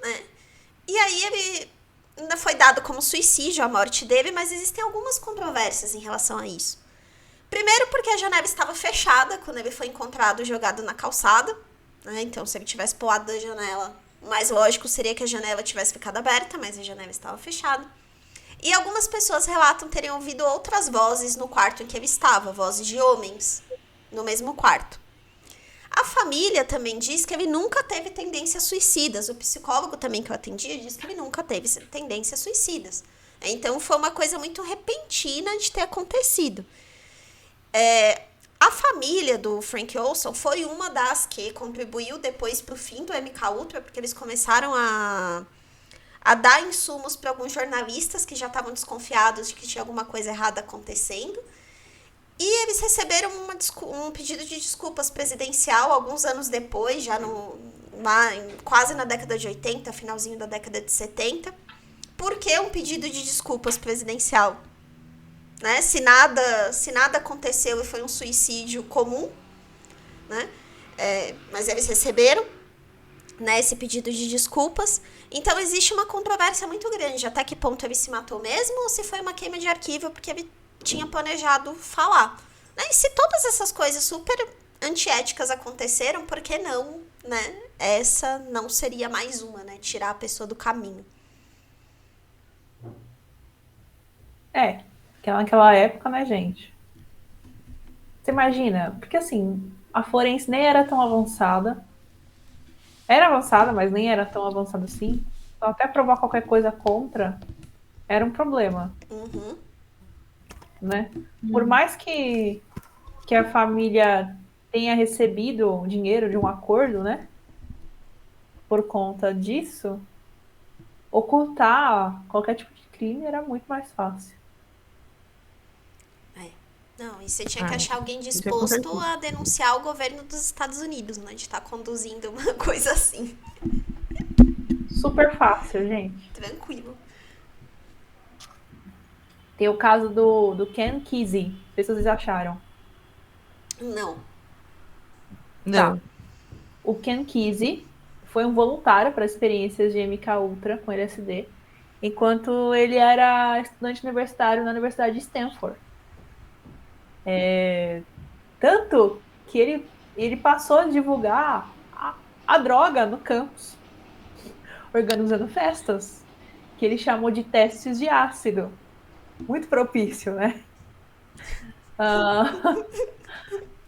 né? E aí ele ainda foi dado como suicídio a morte dele, mas existem algumas controvérsias em relação a isso. Primeiro porque a janela estava fechada quando ele foi encontrado jogado na calçada, né? Então se ele tivesse pulado da janela, o mais lógico seria que a janela tivesse ficado aberta, mas a janela estava fechada. E algumas pessoas relatam terem ouvido outras vozes no quarto em que ele estava, vozes de homens no mesmo quarto. A família também diz que ele nunca teve tendências suicidas. O psicólogo também que eu atendi diz que ele nunca teve tendências suicidas. Então, foi uma coisa muito repentina de ter acontecido. A família do Frank Olson foi uma das que contribuiu depois para o fim do MKUltra, porque eles começaram a dar insumos para alguns jornalistas que já estavam desconfiados de que tinha alguma coisa errada acontecendo. E eles receberam um pedido de desculpas presidencial alguns anos depois, já quase na década de 80, finalzinho da década de 70. Por que um pedido de desculpas presidencial? Né? Se nada aconteceu e foi um suicídio comum, né? Mas eles receberam, né, esse pedido de desculpas. Então existe uma controvérsia muito grande. Até que ponto ele se matou mesmo ou se foi uma queima de arquivo porque ele tinha planejado falar, né? E se todas essas coisas super antiéticas aconteceram, por que não, né? Essa não seria mais uma, né? Tirar a pessoa do caminho. Que naquela época, né, gente? Você imagina? Porque assim, a forense nem era tão avançada. Era avançada, mas nem era tão avançada assim. Então até provar qualquer coisa contra era um problema. Uhum. Né? Por mais que a família tenha recebido dinheiro de um acordo, né? por conta disso, ocultar qualquer tipo de crime era muito mais fácil. Não, e você tinha que Ah, achar alguém isso é disposto com a denunciar o governo dos Estados Unidos, né? De estar conduzindo uma coisa assim. Super fácil, gente. Tranquilo. Tem o caso do Ken Kesey. Não sei se vocês acharam. Não. Não. O Ken Kesey foi um voluntário para experiências de MK Ultra com LSD, enquanto ele era estudante universitário na Universidade de Stanford. Tanto que ele passou a divulgar a droga no campus, organizando festas, que ele chamou de testes de ácido. Muito propício, né?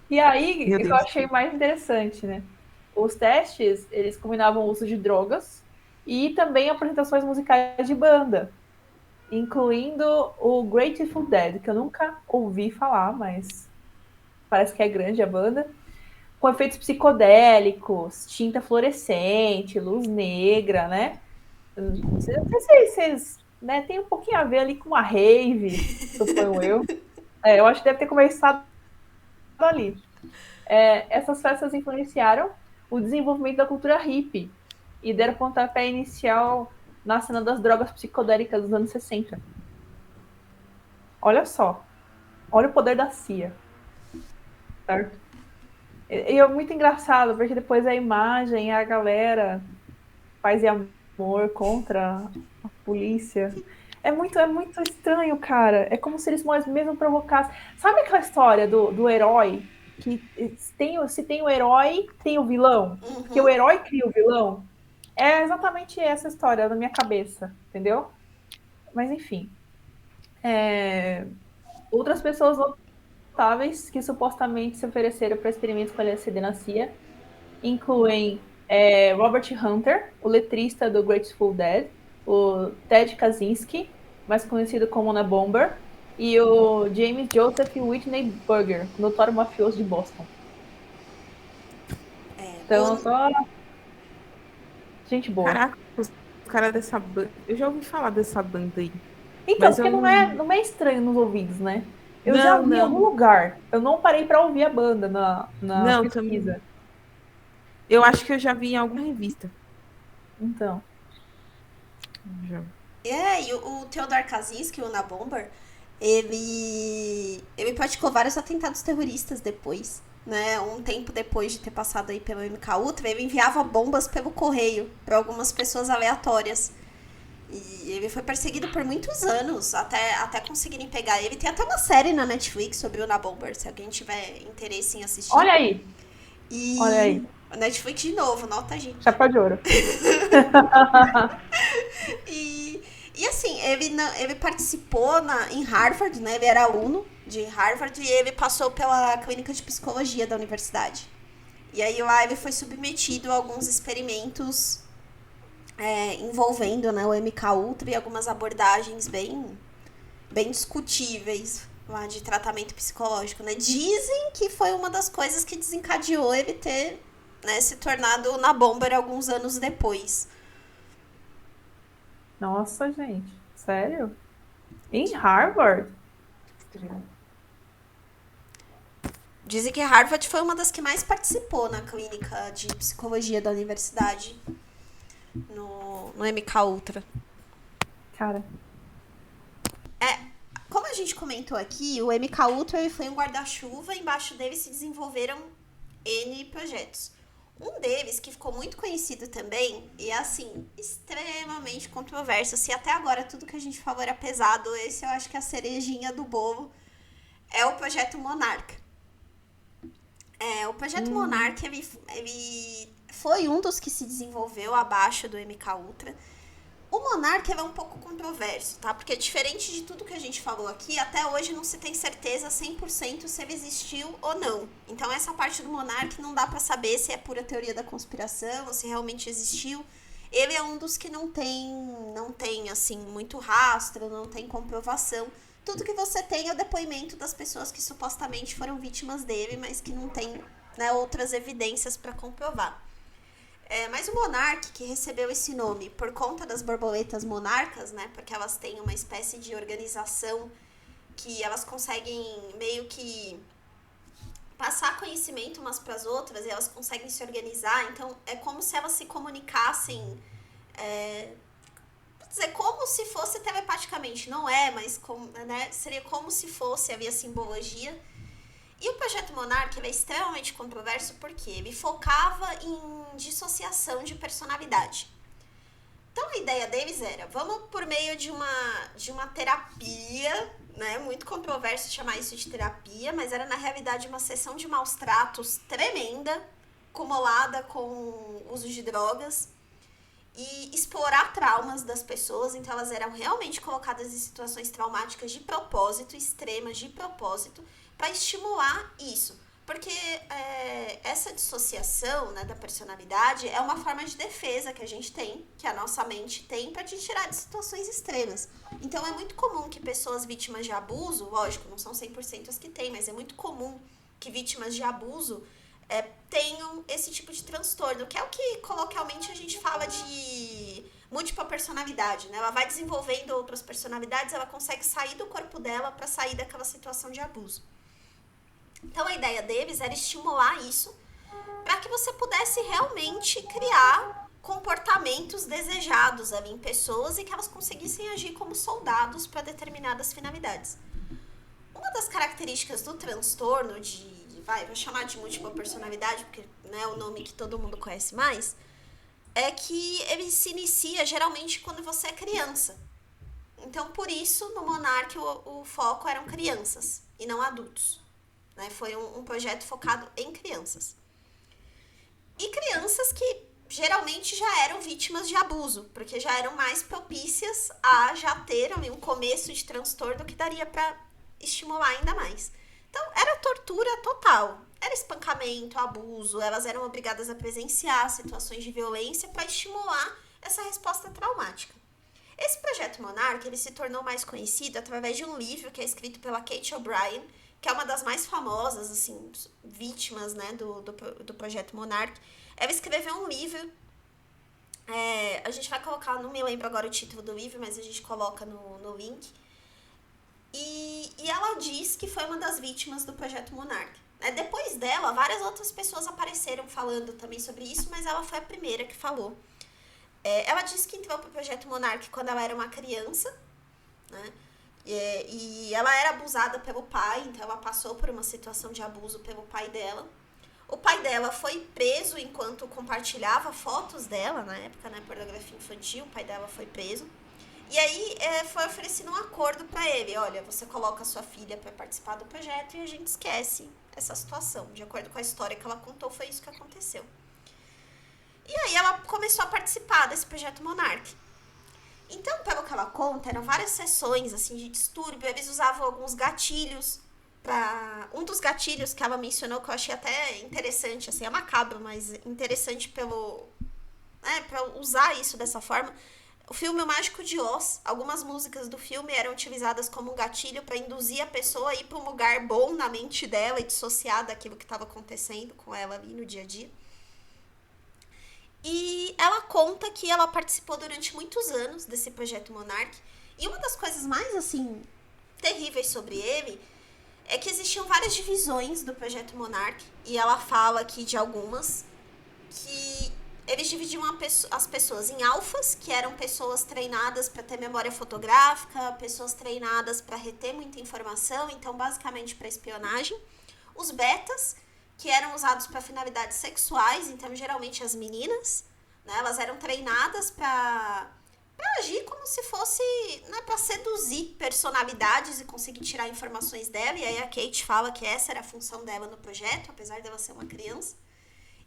E aí, Meu o que eu Deus. achei mais interessante, né? Os testes, eles combinavam o uso de drogas e também apresentações musicais de banda, incluindo o Grateful Dead, que eu nunca ouvi falar, mas parece que é grande a banda, com efeitos psicodélicos, tinta fluorescente, luz negra, né? Não sei se vocês, né, tem um pouquinho a ver ali com a rave, suponho eu. Eu acho que deve ter começado ali. Essas festas influenciaram o desenvolvimento da cultura hippie e deram pontapé inicial na cena das drogas psicodélicas dos anos 60. Olha só, olha o poder da CIA, certo? E é muito engraçado, porque depois a imagem, a galera paz e amor contra a polícia. É muito estranho, cara. É como se eles mesmo provocassem. Sabe aquela história do herói? Que se tem o herói, tem o vilão. Porque o herói cria o vilão. É exatamente essa história na minha cabeça, entendeu? Mas enfim. Outras pessoas notáveis que supostamente se ofereceram para experimentos com LSD na CIA incluem Robert Hunter, o letrista do Grateful Dead, o Ted Kaczynski, mais conhecido como Una Bomber, e o James Joseph Whitney Burger, notório mafioso de Boston. Então, só gente boa. Caraca, os caras dessa banda. Eu já ouvi falar dessa banda aí. Então, Mas porque eu não é estranho nos ouvidos, né? Eu já Não, vi em algum não. lugar. Eu não parei para ouvir a banda na Não, também. pesquisa. Eu acho que eu já vi em alguma revista. Então, Já. E o Theodor Kaczynski, o Una Bomber, ele praticou vários atentados terroristas depois, né? Um tempo depois de ter passado aí pelo MK Ultra, ele enviava bombas pelo correio para algumas pessoas aleatórias. E ele foi perseguido por muitos anos, até conseguirem pegar ele. Tem até uma série na Netflix sobre o Una Bomber, se alguém tiver interesse em assistir. olha aí. E Olha aí. a Netflix de novo, nota, gente. Chapéu de ouro. E assim, ele participou em Harvard, né? Ele era aluno de Harvard e ele passou pela clínica de psicologia da universidade. E aí lá ele foi submetido a alguns experimentos envolvendo, né, o MK Ultra e algumas abordagens bem discutíveis lá de tratamento psicológico, né? Dizem que foi uma das coisas que desencadeou ele ter, né, se tornado Una Bomber alguns anos depois. Nossa, gente. Sério? Em Harvard? Dizem que Harvard foi uma das que mais participou na clínica de psicologia da universidade no MK Ultra. Cara. Como a gente comentou aqui, o MK Ultra ele foi um guarda-chuva, embaixo dele se desenvolveram N projetos. Um deles, que ficou muito conhecido também, e assim, extremamente controverso, se até agora tudo que a gente falou era pesado, esse eu acho que é a cerejinha do bolo, é o Projeto Monarch. O Projeto Monarch, ele foi um dos que se desenvolveu abaixo do MK Ultra. O Monarch é um pouco controverso, tá? Porque diferente de tudo que a gente falou aqui, até hoje não se tem certeza 100% se ele existiu ou não. Então essa parte do Monarch não dá pra saber se é pura teoria da conspiração ou se realmente existiu. Ele é um dos que não tem assim, muito rastro, não tem comprovação. Tudo que você tem é o depoimento das pessoas que supostamente foram vítimas dele, mas que não tem, né, outras evidências pra comprovar. Mas o monarca, que recebeu esse nome por conta das borboletas monarcas, né? Porque elas têm uma espécie de organização que elas conseguem meio que passar conhecimento umas para as outras e elas conseguem se organizar. Então, é como se elas se comunicassem, vou dizer, como se fosse telepaticamente. Não é, mas né, seria como se fosse, havia simbologia. E o Projeto Monarca, ele é extremamente controverso porque ele focava em dissociação de personalidade. Então, a ideia deles era, vamos por meio de uma terapia, né? Muito controverso chamar isso de terapia, mas era, na realidade, uma sessão de maus tratos tremenda, acumulada com uso de drogas, e explorar traumas das pessoas. Então, elas eram realmente colocadas em situações traumáticas de propósito, extremas de propósito, para estimular isso. Porque essa dissociação, né, da personalidade é uma forma de defesa que a gente tem, que a nossa mente tem, para te tirar de situações extremas. Então, é muito comum que pessoas vítimas de abuso, lógico, não são 100% as que têm, mas é muito comum que vítimas de abuso tenham esse tipo de transtorno, que é o que coloquialmente a gente fala de múltipla personalidade, né? Ela vai desenvolvendo outras personalidades, ela consegue sair do corpo dela para sair daquela situação de abuso. Então, a ideia deles era estimular isso para que você pudesse realmente criar comportamentos desejados ali em pessoas e que elas conseguissem agir como soldados para determinadas finalidades. Uma das características do transtorno vou chamar de múltipla personalidade, porque não é o nome que todo mundo conhece mais, é que ele se inicia geralmente quando você é criança. Então, por isso, no Monark, o foco eram crianças e não adultos. Né? Foi um projeto focado em crianças. E crianças que geralmente já eram vítimas de abuso, porque já eram mais propícias a já ter um começo de transtorno que daria para estimular ainda mais. Então, era tortura total. Era espancamento, abuso, elas eram obrigadas a presenciar situações de violência para estimular essa resposta traumática. Esse projeto Monark, ele se tornou mais conhecido através de um livro que é escrito pela Kate O'Brien, que é uma das mais famosas, assim, vítimas, né, do projeto Monark. Ela escreveu um livro, a gente vai colocar, não me lembro agora o título do livro, mas a gente coloca no link. E ela diz que foi uma das vítimas do projeto Monark. Depois dela, várias outras pessoas apareceram falando também sobre isso, mas ela foi a primeira que falou. Ela disse que entrou para o projeto Monark quando ela era uma criança, né? E ela era abusada pelo pai, então ela passou por uma situação de abuso pelo pai dela. O pai dela foi preso enquanto compartilhava fotos dela, na época, né, pornografia infantil, o pai dela foi preso. E aí foi oferecido um acordo para ele, olha, você coloca a sua filha para participar do projeto e a gente esquece essa situação. De acordo com a história que ela contou, foi isso que aconteceu. E aí ela começou a participar desse projeto Monark. Então, pelo que ela conta, eram várias sessões assim, de distúrbio, eles usavam alguns gatilhos. Um dos gatilhos que ela mencionou, que eu achei até interessante, assim, é macabro, mas interessante pra usar isso dessa forma. O filme O Mágico de Oz, algumas músicas do filme eram utilizadas como um gatilho para induzir a pessoa a ir para um lugar bom na mente dela e dissociar daquilo que estava acontecendo com ela ali no dia a dia. E ela conta que ela participou durante muitos anos desse projeto Monark. E uma das coisas mais, assim, terríveis sobre ele é que existiam várias divisões do projeto Monark. E ela fala aqui de algumas que eles dividiam as pessoas em alfas, que eram pessoas treinadas para ter memória fotográfica, pessoas treinadas para reter muita informação, então basicamente para espionagem. Os betas, que eram usados para finalidades sexuais, então geralmente as meninas, né, elas eram treinadas para agir como se fosse, né, para seduzir personalidades e conseguir tirar informações dela. E aí a Kate fala que essa era a função dela no projeto, apesar dela ser uma criança.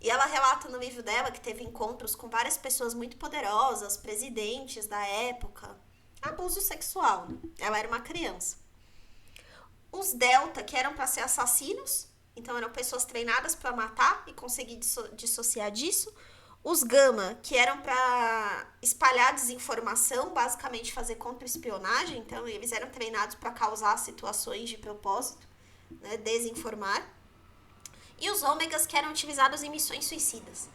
E ela relata no livro dela que teve encontros com várias pessoas muito poderosas, presidentes da época. Abuso sexual, né? Ela era uma criança. Os delta, que eram para ser assassinos, então eram pessoas treinadas para matar e conseguir dissociar disso. Os gama, que eram para espalhar desinformação, basicamente fazer contra-espionagem, então eles eram treinados para causar situações de propósito, né, desinformar. E os ômegas, que eram utilizados em missões suicidas.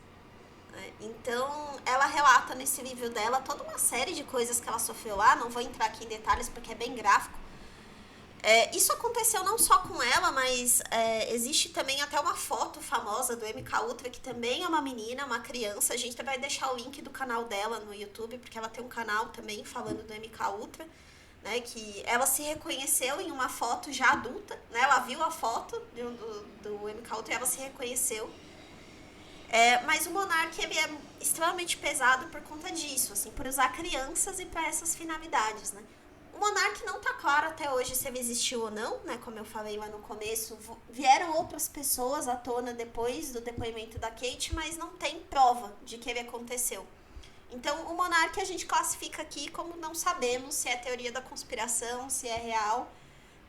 né? Então, ela relata nesse livro dela toda uma série de coisas que ela sofreu lá. Não vou entrar aqui em detalhes porque é bem gráfico. Isso aconteceu não só com ela, mas existe também até uma foto famosa do MK Ultra, que também é uma menina, uma criança. A gente vai deixar o link do canal dela no YouTube, porque ela tem um canal também falando do MK Ultra, né, que ela se reconheceu em uma foto já adulta, né, ela viu a foto do MK Ultra e ela se reconheceu. Mas o Monark, ele é extremamente pesado por conta disso, assim, por usar crianças e para essas finalidades, né. O Monark não tá claro até hoje se ele existiu ou não, né? Como eu falei lá no começo, vieram outras pessoas à tona depois do depoimento da Kate, mas não tem prova de que ele aconteceu. Então, o Monark a gente classifica aqui como não sabemos se é teoria da conspiração, se é real,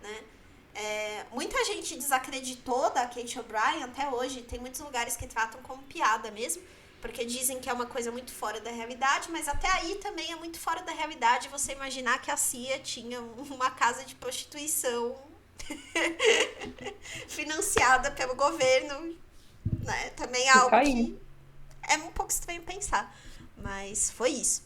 né? Muita gente desacreditou da Kate O'Brien até hoje, tem muitos lugares que tratam como piada mesmo, porque dizem que é uma coisa muito fora da realidade, mas até aí também é muito fora da realidade você imaginar que a CIA tinha uma casa de prostituição financiada pelo governo, né? Também é algo que é um pouco estranho pensar, mas foi isso.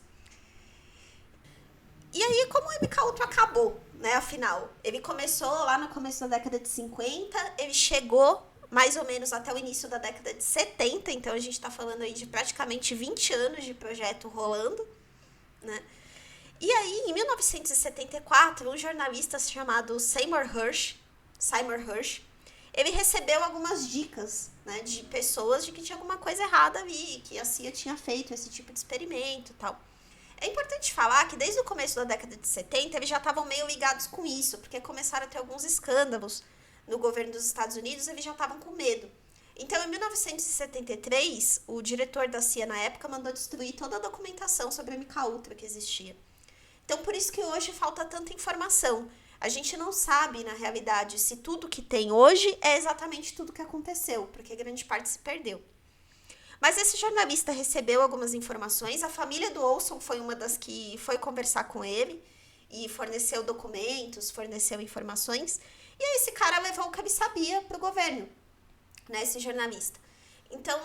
E aí, como o MK Ultra acabou, né, afinal? Ele começou lá no começo da década de 50, ele chegou mais ou menos até o início da década de 70, então a gente está falando aí de praticamente 20 anos de projeto rolando, né? E aí, em 1974, um jornalista chamado Seymour Hersh, ele recebeu algumas dicas, né, de pessoas de que tinha alguma coisa errada ali, que a CIA tinha feito esse tipo de experimento e tal. É importante falar que desde o começo da década de 70, eles já estavam meio ligados com isso, porque começaram a ter alguns escândalos no governo dos Estados Unidos, eles já estavam com medo. Então, em 1973, o diretor da CIA na época mandou destruir toda a documentação sobre o MK Ultra que existia. Então, por isso que hoje falta tanta informação. A gente não sabe, na realidade, se tudo que tem hoje é exatamente tudo que aconteceu, porque grande parte se perdeu. Mas esse jornalista recebeu algumas informações, a família do Olson foi uma das que foi conversar com ele e forneceu documentos, forneceu informações. E aí esse cara levou o que ele sabia pro governo, né, esse jornalista. Então,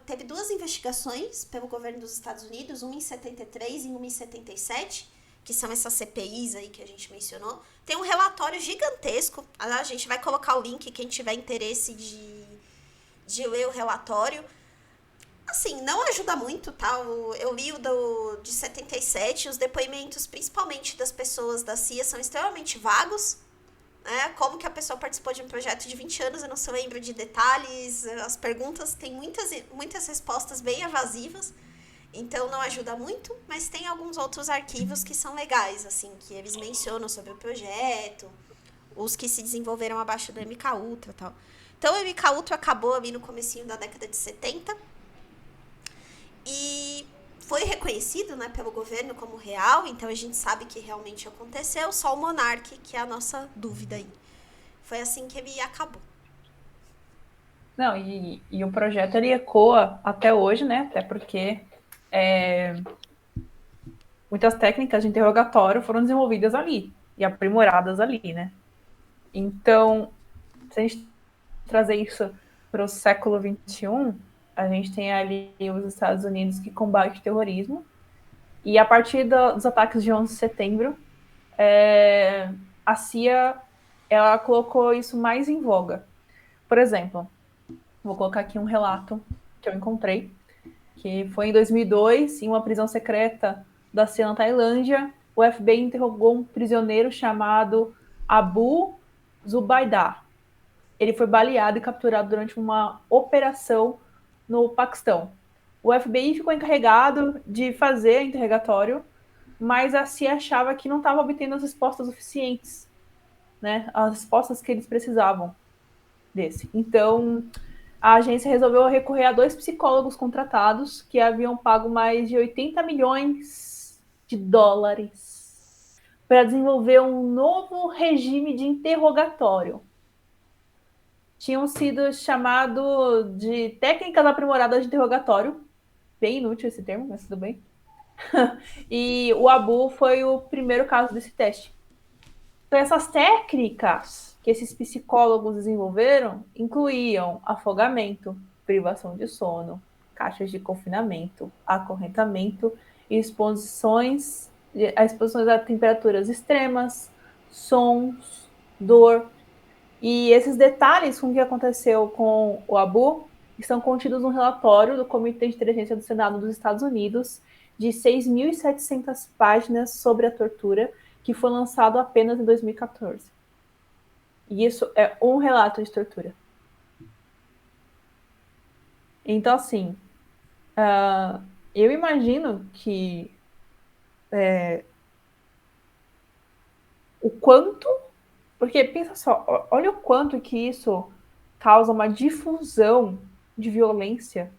teve 2 investigações pelo governo dos Estados Unidos, uma em 73 e uma em 77, que são essas CPIs aí que a gente mencionou. Tem um relatório gigantesco, a gente vai colocar o link, quem tiver interesse de ler o relatório. Assim, não ajuda muito, tá? Eu li o de 77, os depoimentos, principalmente das pessoas da CIA, são extremamente vagos, né? Como que a pessoa participou de um projeto de 20 anos e não se lembra de detalhes, as perguntas têm muitas respostas bem evasivas, então não ajuda muito, mas tem alguns outros arquivos que são legais, assim, que eles mencionam sobre o projeto, os que se desenvolveram abaixo do MK Ultra e tal. Então o MK Ultra acabou ali no comecinho da década de 70 e foi reconhecido, né, pelo governo como real, então a gente sabe que realmente aconteceu, só o Monark, que é a nossa dúvida aí. Foi assim que ele acabou. Não, e o projeto ele ecoa até hoje, né? Até porque muitas técnicas de interrogatório foram desenvolvidas ali e aprimoradas ali, né? Então, se a gente trazer isso para o século XXI, a gente tem ali os Estados Unidos que combate o terrorismo, e a partir dos ataques de 11 de setembro, a CIA ela colocou isso mais em voga. Por exemplo, vou colocar aqui um relato que eu encontrei, que foi em 2002, em uma prisão secreta da CIA na Tailândia, o FBI interrogou um prisioneiro chamado Abu Zubaydah. Ele foi baleado e capturado durante uma operação no Paquistão. O FBI ficou encarregado de fazer interrogatório, mas a CIA achava que não estava obtendo as respostas suficientes, né? As respostas que eles precisavam desse. Então, a agência resolveu recorrer a 2 psicólogos contratados que haviam pago mais de 80 milhões de dólares para desenvolver um novo regime de interrogatório. Tinham sido chamado de técnicas aprimoradas de interrogatório. Bem inútil esse termo, mas tudo bem. E o Abu foi o primeiro caso desse teste. Então, essas técnicas que esses psicólogos desenvolveram incluíam afogamento, privação de sono, caixas de confinamento, acorrentamento e exposições a temperaturas extremas, sons, dor. E esses detalhes com o que aconteceu com o Abu estão contidos no relatório do Comitê de Inteligência do Senado dos Estados Unidos, de 6.700 páginas sobre a tortura, que foi lançado apenas em 2014. E isso é um relato de tortura. Então, assim, eu imagino que o quanto... Porque, pensa só, olha o quanto que isso causa uma difusão de violência,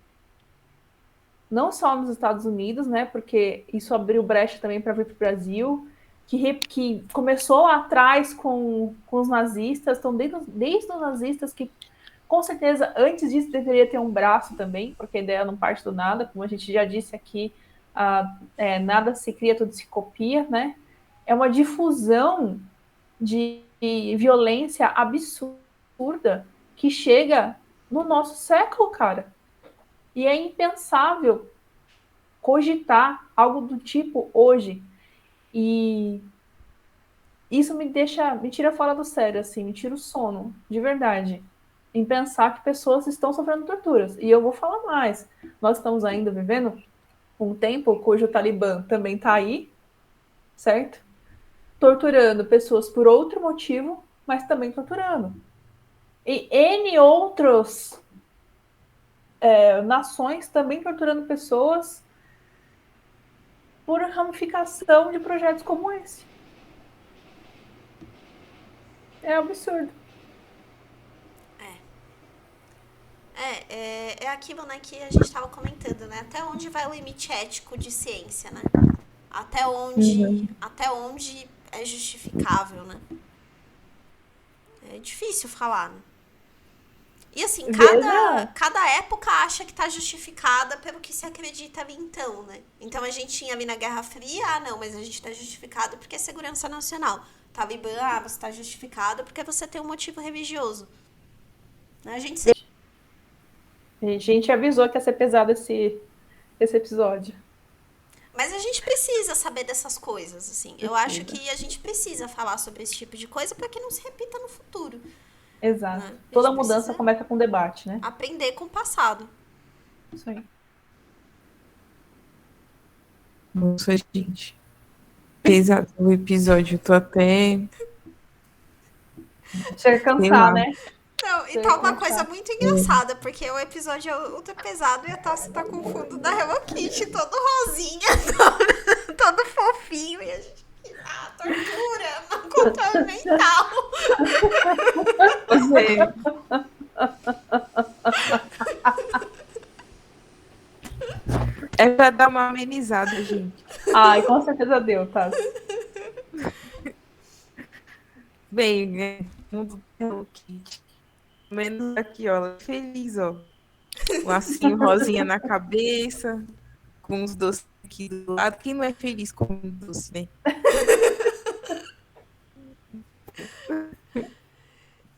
não só nos Estados Unidos, né? Porque isso abriu brecha também para vir para o Brasil, que começou lá atrás com os nazistas, então desde os nazistas, que com certeza antes disso deveria ter um braço também, porque a ideia não parte do nada, como a gente já disse aqui, nada se cria, tudo se copia, né? É uma difusão de violência absurda que chega no nosso século, cara. E é impensável cogitar algo do tipo hoje. E isso me tira fora do sério, assim, me tira o sono, de verdade, em pensar que pessoas estão sofrendo torturas. E eu vou falar mais. Nós estamos ainda vivendo um tempo cujo Talibã também está aí, certo? Torturando pessoas por outro motivo, mas também torturando. E N outros nações também torturando pessoas por ramificação de projetos como esse. É absurdo. É aquilo, né, que a gente estava comentando, né? Até onde vai o limite ético de ciência, né? Até onde é justificável, né? É difícil falar, né? E assim, cada época acha que tá justificada pelo que se acredita ali então, né? Então a gente tinha ali na Guerra Fria, não, mas a gente tá justificado porque é segurança nacional. Talibã, você tá justificado porque você tem um motivo religioso. A gente avisou que ia ser pesado esse episódio. Mas a gente precisa saber dessas coisas, assim. Eu acho que a gente precisa falar sobre esse tipo de coisa para que não se repita no futuro. Exato. Né? Toda mudança começa com debate, né? Aprender com o passado. Isso aí. Nossa, gente. Pesado o episódio. Tô até... Chega a cansar, né? Não, e tá uma coisa muito engraçada, porque o episódio é ultra pesado e a Tassi tá com o fundo da Hello Kitty todo rosinha, todo fofinho, e a gente... tortura, uma controle mental. É pra dar uma amenizada, gente. Ai, com certeza deu, tá? Bem, né? Mundo do Hello Kitty. Menos aqui, ó, feliz, ó. Um lacinho rosinha na cabeça, com os doces aqui do lado. Quem não é feliz com o doce, né?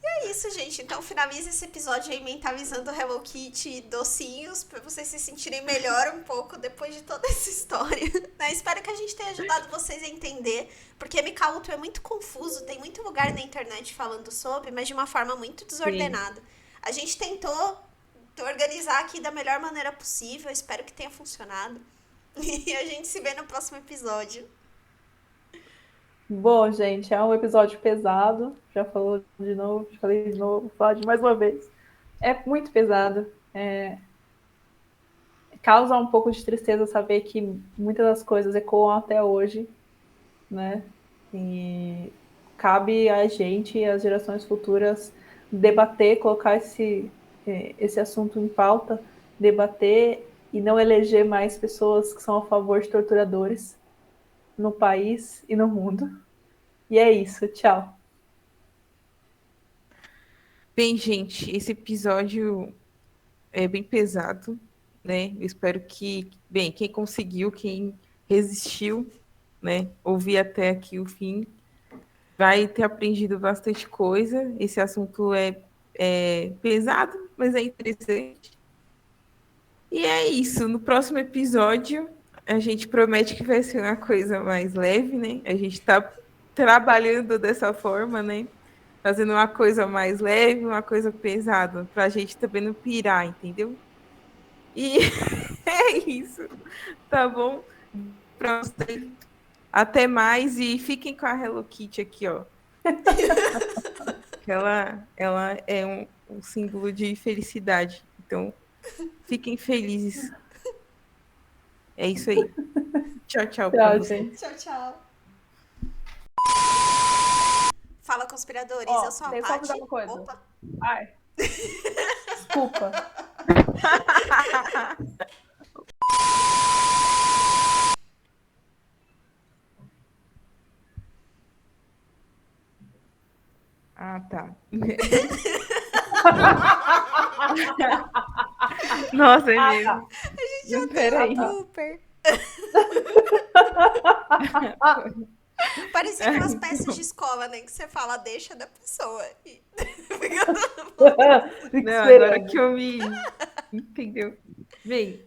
É isso, gente. Então finaliza esse episódio aí mentalizando o Hello Kitty docinhos pra vocês se sentirem melhor um pouco depois de toda essa história. Né? Espero que a gente tenha ajudado vocês a entender, porque MK Ultra é muito confuso, tem muito lugar na internet falando sobre, mas de uma forma muito desordenada. Sim. A gente tentou organizar aqui da melhor maneira possível, espero que tenha funcionado. E a gente se vê no próximo episódio. Bom, gente, é um episódio pesado. Já falei de novo, vou falar de mais uma vez. É muito pesado. Causa um pouco de tristeza saber que muitas das coisas ecoam até hoje, né? E cabe a gente e as gerações futuras debater, colocar esse assunto em pauta, debater e não eleger mais pessoas que são a favor de torturadores no país e no mundo. E é isso, tchau. Bem, gente, esse episódio é bem pesado, né? Eu espero que, bem, quem conseguiu, quem resistiu, né, ouvir até aqui o fim, vai ter aprendido bastante coisa. Esse assunto é pesado, mas é interessante. E é isso. No próximo episódio, a gente promete que vai ser uma coisa mais leve, né? A gente tá trabalhando dessa forma, né? Fazendo uma coisa mais leve, uma coisa pesada, pra gente também não pirar, entendeu? E é isso. Tá bom? Pra vocês. Até mais e fiquem com a Hello Kitty aqui, ó. Ela é um símbolo de felicidade. Então, fiquem felizes. É isso aí. Tchau, tchau. pra Tchau, vocês. gente. Tchau, tchau. Fala, conspiradores. Ó, Eu sou a deixa eu Paty. avisar uma coisa. Opa. Ai. Desculpa. Ah, tá. Nossa, é mesmo. Já Peraí. tem um Cooper. Parecia aquelas peças de escola, né? Que você fala, deixa da pessoa. E... Fica Não, esperando. agora que eu me... Entendeu? Vem.